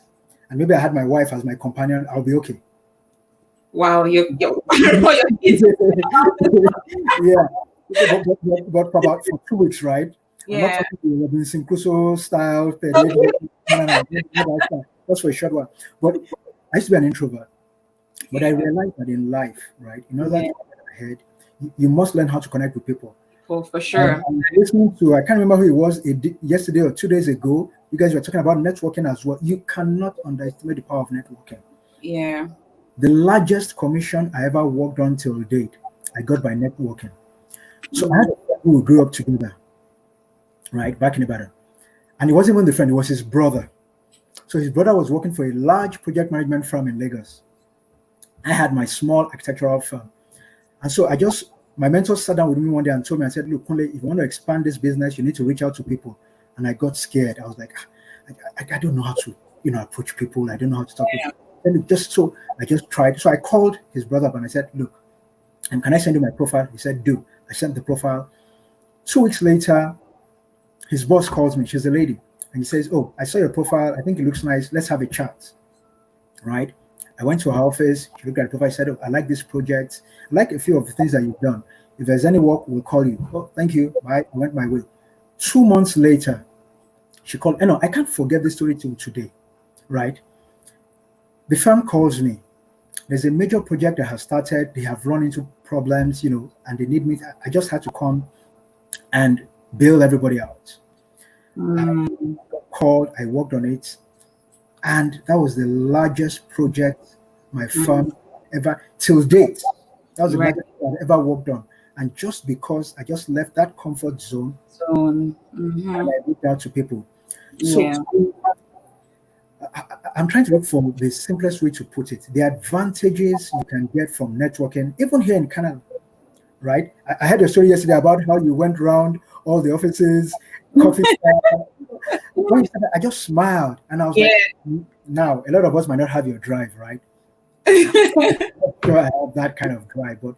and maybe I had my wife as my companion, I'll be okay. Wow, you're yeah. But for about 2 weeks, right? I'm not Yeah. talking to Robinson Crusoe style. Okay. No. That's for a short while. But I used to be an introvert. But I Yeah. realized that in life, right, in order Yeah. to get ahead, you must learn how to connect with people. For sure. I'm listening to, I can't remember who it was yesterday or 2 days ago. You guys were talking about networking as well. You cannot underestimate the power of networking. Yeah. The largest commission I ever worked on till date, I got by networking. So I had a friend who we grew up together, right, back in Ibadan. And it wasn't even the friend, it was his brother. So his brother was working for a large project management firm in Lagos. I had my small architectural firm. And so my mentor sat down with me one day and told me, I said, look, Kunle, if you want to expand this business, you need to reach out to people. And I got scared. I was like, I don't know how to, approach people. I don't know how to talk to people. And I just tried. So I called his brother up and I said, look, and can I send you my profile? He said, do. I sent the profile. 2 weeks later, his boss calls me. She's a lady. And he says, oh, I saw your profile. I think it looks nice. Let's have a chat. Right? I went to her office. She looked at the profile. I said, oh, I like this project. I like a few of the things that you've done. If there's any work, we'll call you. Oh, thank you. Bye. I went my way. 2 months later, she called. I can't forget this story till today. Right? The firm calls me. There's a major project that has started. They have run into problems, and they need me. I just had to come and bail everybody out. I got called. I worked on it. And that was the largest project my firm ever, till date. That was the Right. largest I've ever worked on. And just because I just left that comfort zone So, and I reached out to people. So yeah. I'm trying to look for the simplest way to put it. The advantages you can get from networking, even here in Canada, right? I had a story yesterday about how you went around all the offices, coffee shop. When you said that, I just smiled and I was like, now, a lot of us might not have your drive, right? Not sure I have that kind of drive, but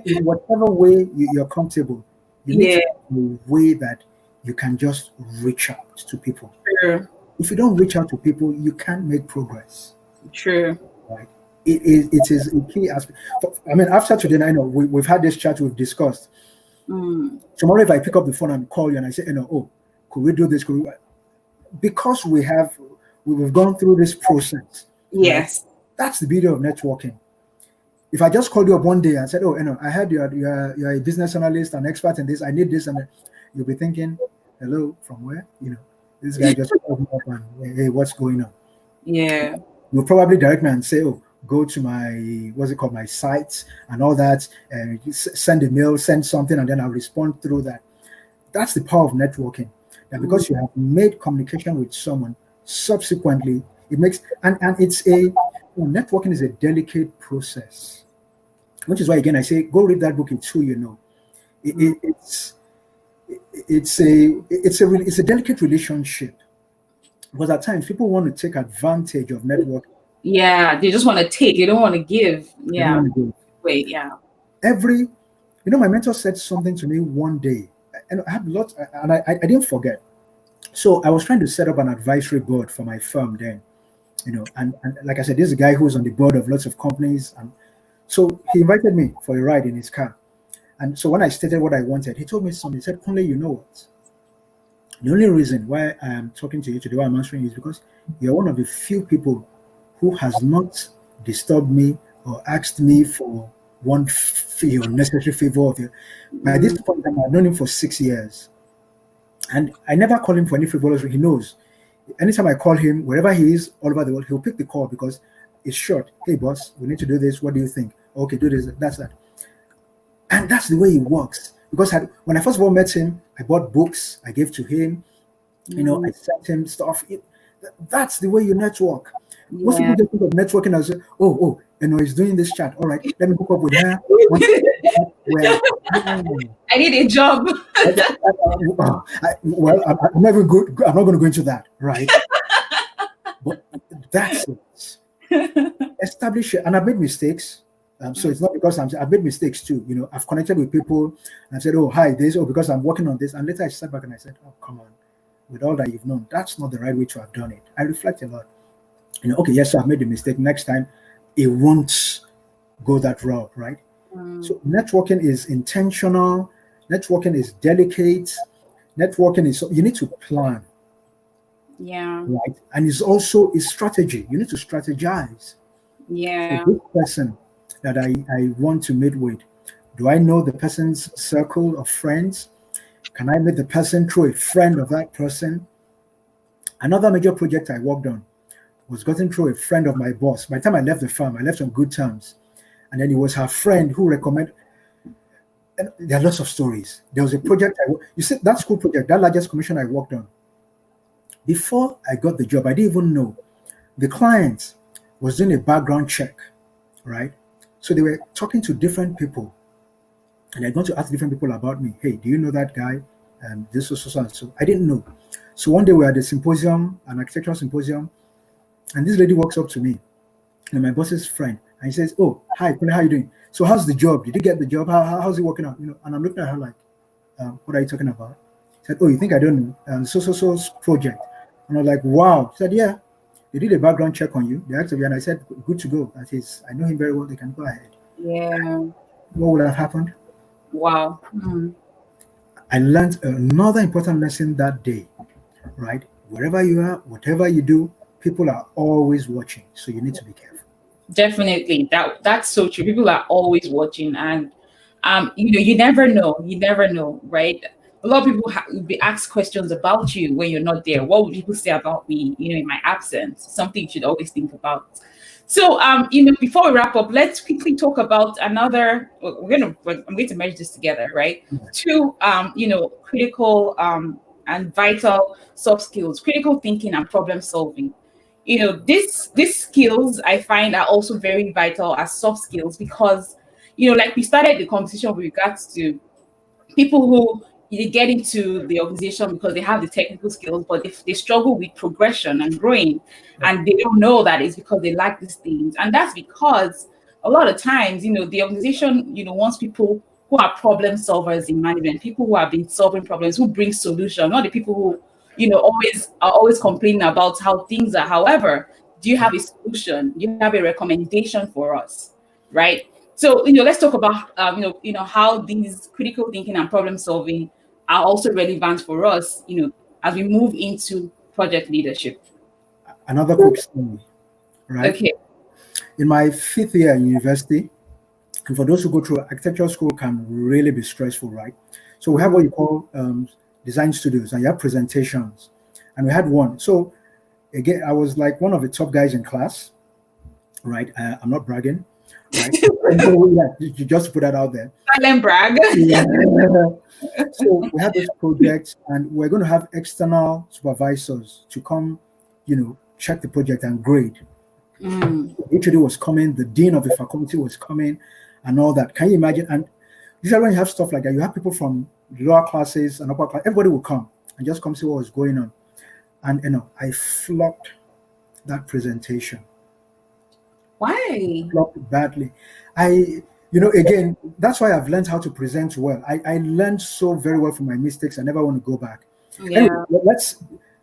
in whatever way you're comfortable, you need to have a way that you can just reach out to people. True. If you don't reach out to people, you can't make progress. True. Right? It is a key aspect. I mean, after today, I know we've had this chat, we've discussed. Tomorrow, if I pick up the phone and call you and I say, oh, could we do this? Because we've gone through this process. Yes. Right? That's the beauty of networking. If I just called you up one day and said, oh, I heard you're a business analyst, an expert in this, I need this, and you'll be thinking, hello, from where? This guy just called me up and, hey, what's going on? Yeah. You'll probably direct me and say, oh, go to my sites and all that, and send a mail, send something, and then I'll respond through that. That's the power of networking. That because you have made communication with someone, subsequently, it makes, and it's networking is a delicate process, which is why, again, I say, go read that book. It's who you know. It's a delicate relationship, because at times people want to take advantage of networking. Yeah, they just want to take. They don't want to give. Yeah. Wait. Yeah. My mentor said something to me one day, and I had lots, and I didn't forget. So I was trying to set up an advisory board for my firm then, and like I said, this is a guy who's on the board of lots of companies, and so he invited me for a ride in his car. And so when I stated what I wanted, he told me something. He said, Kunle, you know what? The only reason why I am talking to you today, why I'm answering, is because you're one of the few people who has not disturbed me or asked me for one necessary favor of you. By this point, I've known him for 6 years. And I never call him for any favors. He knows. Anytime I call him, wherever he is, all over the world, he'll pick the call because it's short. Hey, boss, we need to do this. What do you think? Okay, do this. That's that. And that's the way he works. Because when I first of all met him, I bought books. I gave to him. I sent him stuff. That's the way you network. Most people just think of networking as, he's doing this chat. All right, let me hook up with her. I need a job. I'm not even good. I'm not going to go into that, right? But that's it. Establish it. And I've made mistakes. So it's not because I've made mistakes too. I've connected with people and I said, oh, hi, because I'm working on this. And later I sat back and I said, oh, come on. With all that you've known, that's not the right way to have done it. I reflect a lot. Okay, yes, so I've made a mistake. Next time, it won't go that route, right? So networking is intentional. Networking is delicate. Networking is, you need to plan, Yeah. right? And it's also a strategy. You need to strategize. So Yeah. this person that I want to meet with, do I know the person's circle of friends? Can I meet the person through a friend of that person? Another major project I worked on was gotten through a friend of my boss. By the time I left the firm, I left on good terms. And then it was her friend who recommended. And there are lots of stories. There was a project you see that school project, that largest commission I worked on. Before I got the job, I didn't even know the client was doing a background check, right? So they were talking to different people, and they're going to ask different people about me. Hey, do you know that guy? This was so and so. I didn't know. So one day we were at a symposium, an architectural symposium, and this lady walks up to me, and my boss's friend, and he says, "Oh, hi, Kunle, how you doing? So how's the job? Did you get the job? How's it working out?" And I'm looking at her like, "What are you talking about?" She said, "Oh, you think I don't know? So project." And I was like, "Wow." She said, "Yeah, they did a background check on you. They asked you," and I said, "Good to go. That is, I know him very well. They can go ahead." Yeah. What would have happened? Wow. I learned another important lesson that day, right? Wherever you are, whatever you do, people are always watching. So you need to be careful. Definitely. That's so true. People are always watching, and you never know. You never know, right? A lot of people will be asked questions about you when you're not there. What would people say about me, in my absence? Something you should always think about. So, before we wrap up, let's quickly talk about another. I'm going to merge this together, right? Two, critical and vital soft skills: critical thinking and problem solving. These skills I find are also very vital as soft skills because, like we started the conversation with regards to people who get into the organization because they have the technical skills, but if they struggle with progression and growing, and they don't know that it's because they lack these things, and that's because a lot of times, the organization, wants people who are problem solvers in management, people who have been solving problems, who bring solution, not the people who, always complaining about how things are. However, do you have a solution? Do you have a recommendation for us, right? So, let's talk about how these critical thinking and problem solving are also relevant for us, as we move into project leadership. Another quick story, right? Okay. In my 5th year in university, and for those who go through architectural school, can really be stressful, right? So we have what you call design studios, and you have presentations, and we had one. So again, I was like one of the top guys in class, right? I'm not bragging, right? Just to put that out there. Silent brag. Yeah. So we have this project, and we're going to have external supervisors to come, check the project and grade. HOD was coming, the dean of the faculty was coming, and all that. Can you imagine? And usually when you have stuff like that, you have people from lower classes and upper class. Everybody will come and just come see what was going on. And I flopped that presentation. Why? Flopped badly. Again, that's why I've learned how to present well. I learned so very well from my mistakes. I never want to go back. Yeah. Anyway,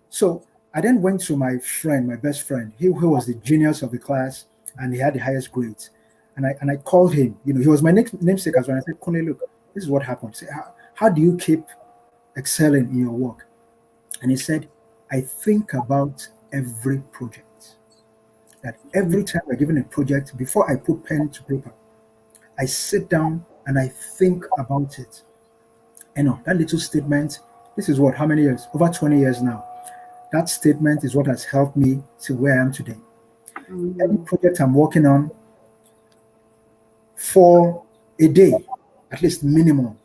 so I then went to my friend, my best friend, he who was the genius of the class, and he had the highest grades. And I called him. He was my namesake as well. I said, Kunle, look, this is what happened. Say, how do you keep excelling in your work? And he said, I think about every project. That every time we're given a project, before I put pen to paper, I sit down and I think about it. That little statement, this is how many years? Over 20 years now. That statement is what has helped me to where I am today. Any project I'm working on, for a day, at least minimum,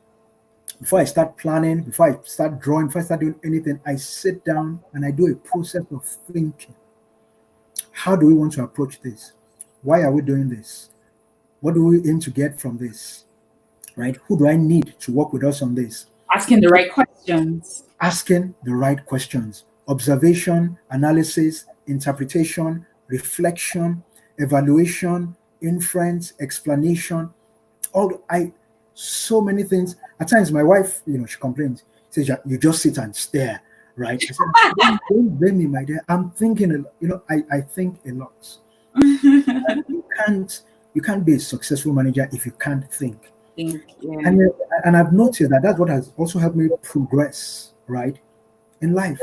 before I start planning, before I start drawing, before I start doing anything, I sit down and I do a process of thinking. How do we want to approach this? Why are we doing this? What do we aim to get from this? Right? Who do I need to work with us on this? Asking the right questions. Asking the right questions. Observation, analysis, interpretation, reflection, evaluation, inference, explanation. So many things. At times, my wife, she complains. Says, "You just sit and stare." Right? I said, don't blame me, my dear. I'm thinking. I think a lot. You can't be a successful manager if you can't think. Yeah. And I've noticed that that's what has also helped me progress right? In life,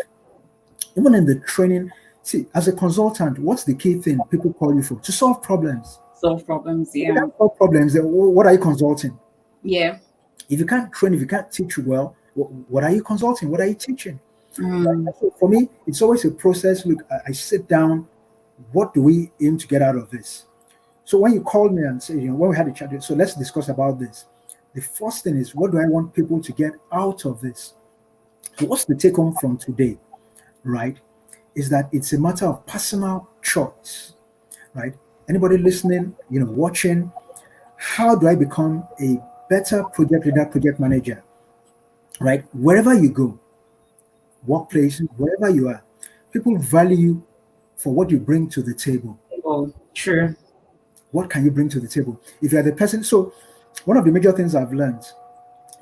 even in the training. See, as a consultant, what's the key thing people call you for? To solve problems. Solve problems. If you Yeah. can't solve problems, then what are you consulting? Yeah. If you can't train, if you can't teach well, what are you consulting? What are you teaching? Mm. So for me, it's always a process. Look, I sit down. What do we aim to get out of this? So when you called me and said, when we had a chat, so let's discuss about this. The first thing is, what do I want people to get out of this? So what's the take home from today, right? Is that it's a matter of personal choice, right? Anybody listening, watching, how do I become a better project leader, project manager, right? Wherever you go, workplace, wherever you are, people value you for what you bring to the table. Oh, true. What can you bring to the table? If you're the person, so one of the major things I've learned,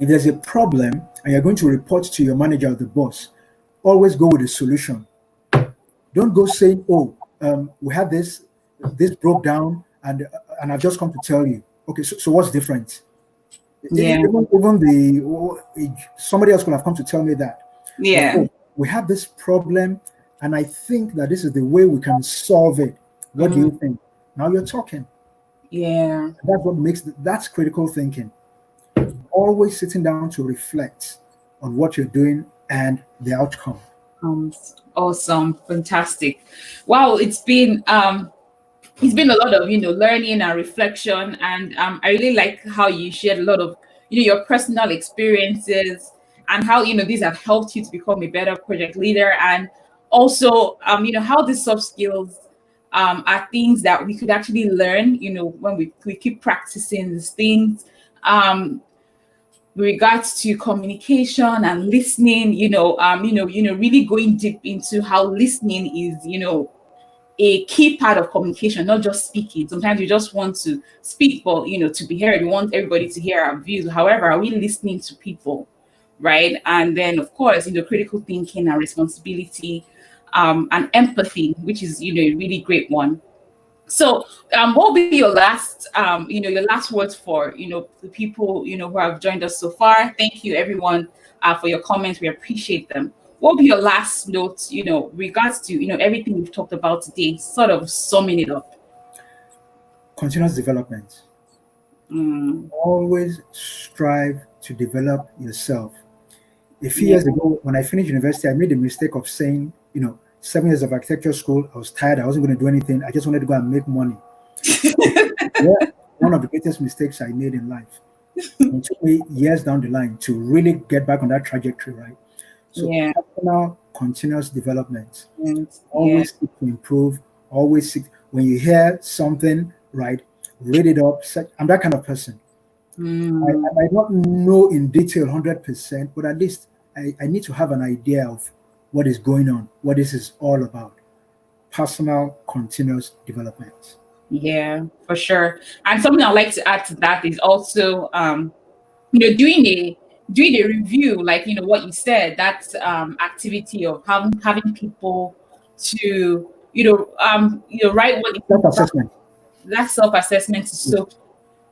if there's a problem and you're going to report to your manager or the boss, always go with a solution. Don't go saying, "Oh, we had this broke down, and I've just come to tell you." Okay, so what's different? Yeah. Even somebody else could have come to tell me that. But, Yeah. oh, we have this problem, and I think that this is the way we can solve it. What do Mm. you think? Now you're talking. Yeah. That's what that's critical thinking. Always sitting down to reflect on what you're doing and the outcome. Awesome. Fantastic. Wow. It's been a lot of learning and reflection, and I really like how you shared a lot of your personal experiences, and how these have helped you to become a better project leader, and also how these soft skills are things that we could actually learn when we keep practicing these things, with regards to communication and listening, really going deep into how listening is a key part of communication, not just speaking. Sometimes you just want to speak, but to be heard, we want everybody to hear our views. However, are we listening to people, right? And then, of course, critical thinking and responsibility, and empathy, which is a really great one. So, what will be your last, your last words for the people who have joined us so far? Thank you, everyone, for your comments. We appreciate them. What will be your last notes? Regards to everything we've talked about today. Sort of summing it up. Continuous development. Mm, Always strive to develop yourself. A few yeah. years ago, when I finished university, I made the mistake of saying, 7 years of architecture school, I was tired. I wasn't going to do anything. I just wanted to go and make money. Yeah, one of the greatest mistakes I made in life. It took me years down the line to really get back on that trajectory, right? So, Yeah. personal, continuous development. Yeah. Always seek to improve. Always seek, when you hear something, right, read it up. I'm that kind of person. I Mm, might not know in detail 100%, but at least I need to have an idea of what is going on, what this is all about. Personal, continuous development. yeah, for sure. And something I'd like to add to that is also doing a review, like what you said, that activity of having people to write what they think about. Self-assessment. That self-assessment is Yes. so,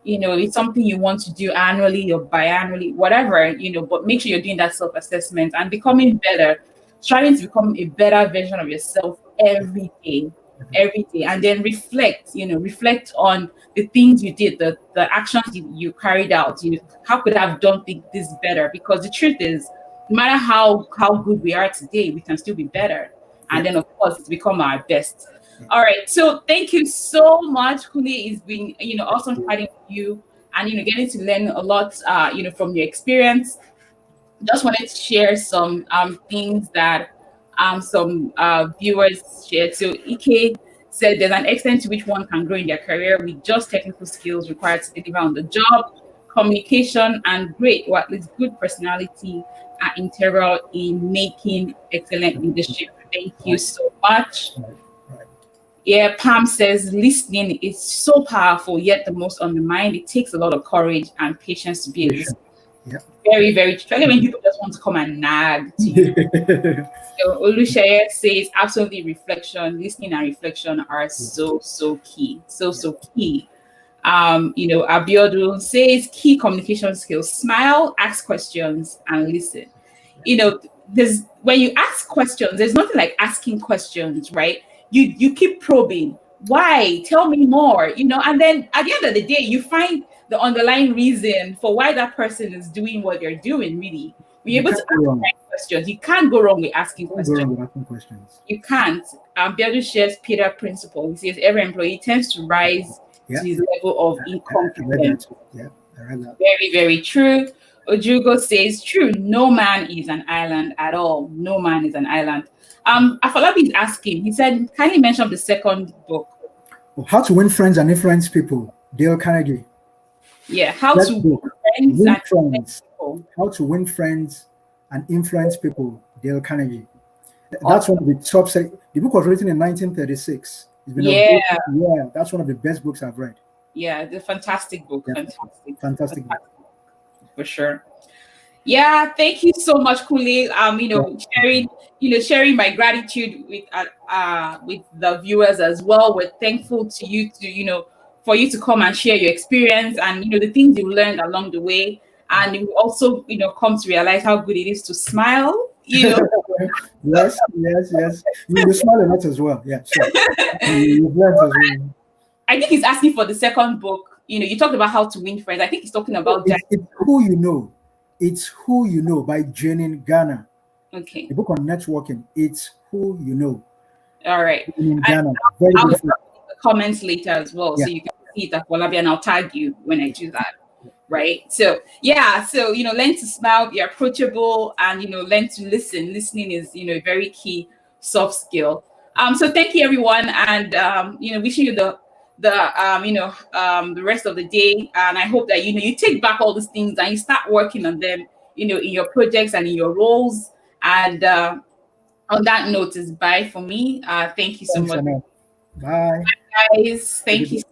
it's something you want to do annually or biannually, whatever, but make sure you're doing that self-assessment and becoming better, striving to become a better version of yourself every day, and then reflect on the things you did, the actions you carried out. How could I have done this better? Because the truth is, no matter how good we are today, we can still be better, and Yep. then of course to become our best. Yep. All right. So thank you so much, Kunle. It's been awesome chatting with you, and getting to learn a lot from your experience. Just wanted to share some things that some viewers shared. So Ike said there's an extent to which one can grow in their career with just technical skills required to deliver on the job. Communication and great, or at least good personality, are integral in making excellent leadership. Thank you Right. so much. Right. Right. Yeah, Pam says listening is so powerful, yet the most on the mind. It takes a lot of courage and patience to be a listener. Patient. Yep. Very, very true. Especially when people just want to come and nag to you. So Olushaya says absolutely reflection, listening and reflection are so key. So key. Abiodun says key communication skills, smile, ask questions, and listen. there's when you ask questions, there's nothing like asking questions, right? You keep probing. Why? Tell me more, and then at the end of the day, you find the underlying reason for why that person is doing what they're doing, really. When you're You able to can't go ask wrong. questions, you can't go wrong with asking You can't go questions. wrong with asking questions. You can't. Biadu shares Peter principle. He says every employee tends to rise Yeah. to his level of I read incompetence. that. Yeah, I read that. Very, very true. Ojugo says true. No man is an island at all. No man is an island. Afolabi is asking. He said, kindly mention the second book. How to Win Friends and Influence People, Dale Carnegie. Yeah, how That to book, friends Win and Friends. people. How to Win Friends and Influence People, Dale Carnegie. That's one of the top. The book was written in 1936. It's been Yeah. Yeah, that's one of the best books I've read. Yeah, the fantastic book. Definitely. Fantastic book. For sure. Yeah, thank you so much, Kunle. Sharing my gratitude with the viewers as well. We're thankful to you for you to come and share your experience and the things you learned along the way. And we also come to realize how good it is to smile. Yes. You smile a lot as well. Yeah, sure. You've learned as well. I think he's asking for the second book. You talked about how to win friends. I think he's talking about it's Who You Know. It's Who You Know by Janine Garner. Okay. The book on networking. It's Who You Know. All right. Janine Garner. I'll put the comments later as well, so you can see it at Walabi, and I'll tag you when I do that. Right. So learn to smile, be approachable, and learn to listen. Listening is a very key soft skill. So thank you everyone, and wishing you the rest of the day, and I hope that you take back all these things and you start working on them in your projects and in your roles. And on that note is bye for me. Thank you so much. Bye Bye guys. Thank you.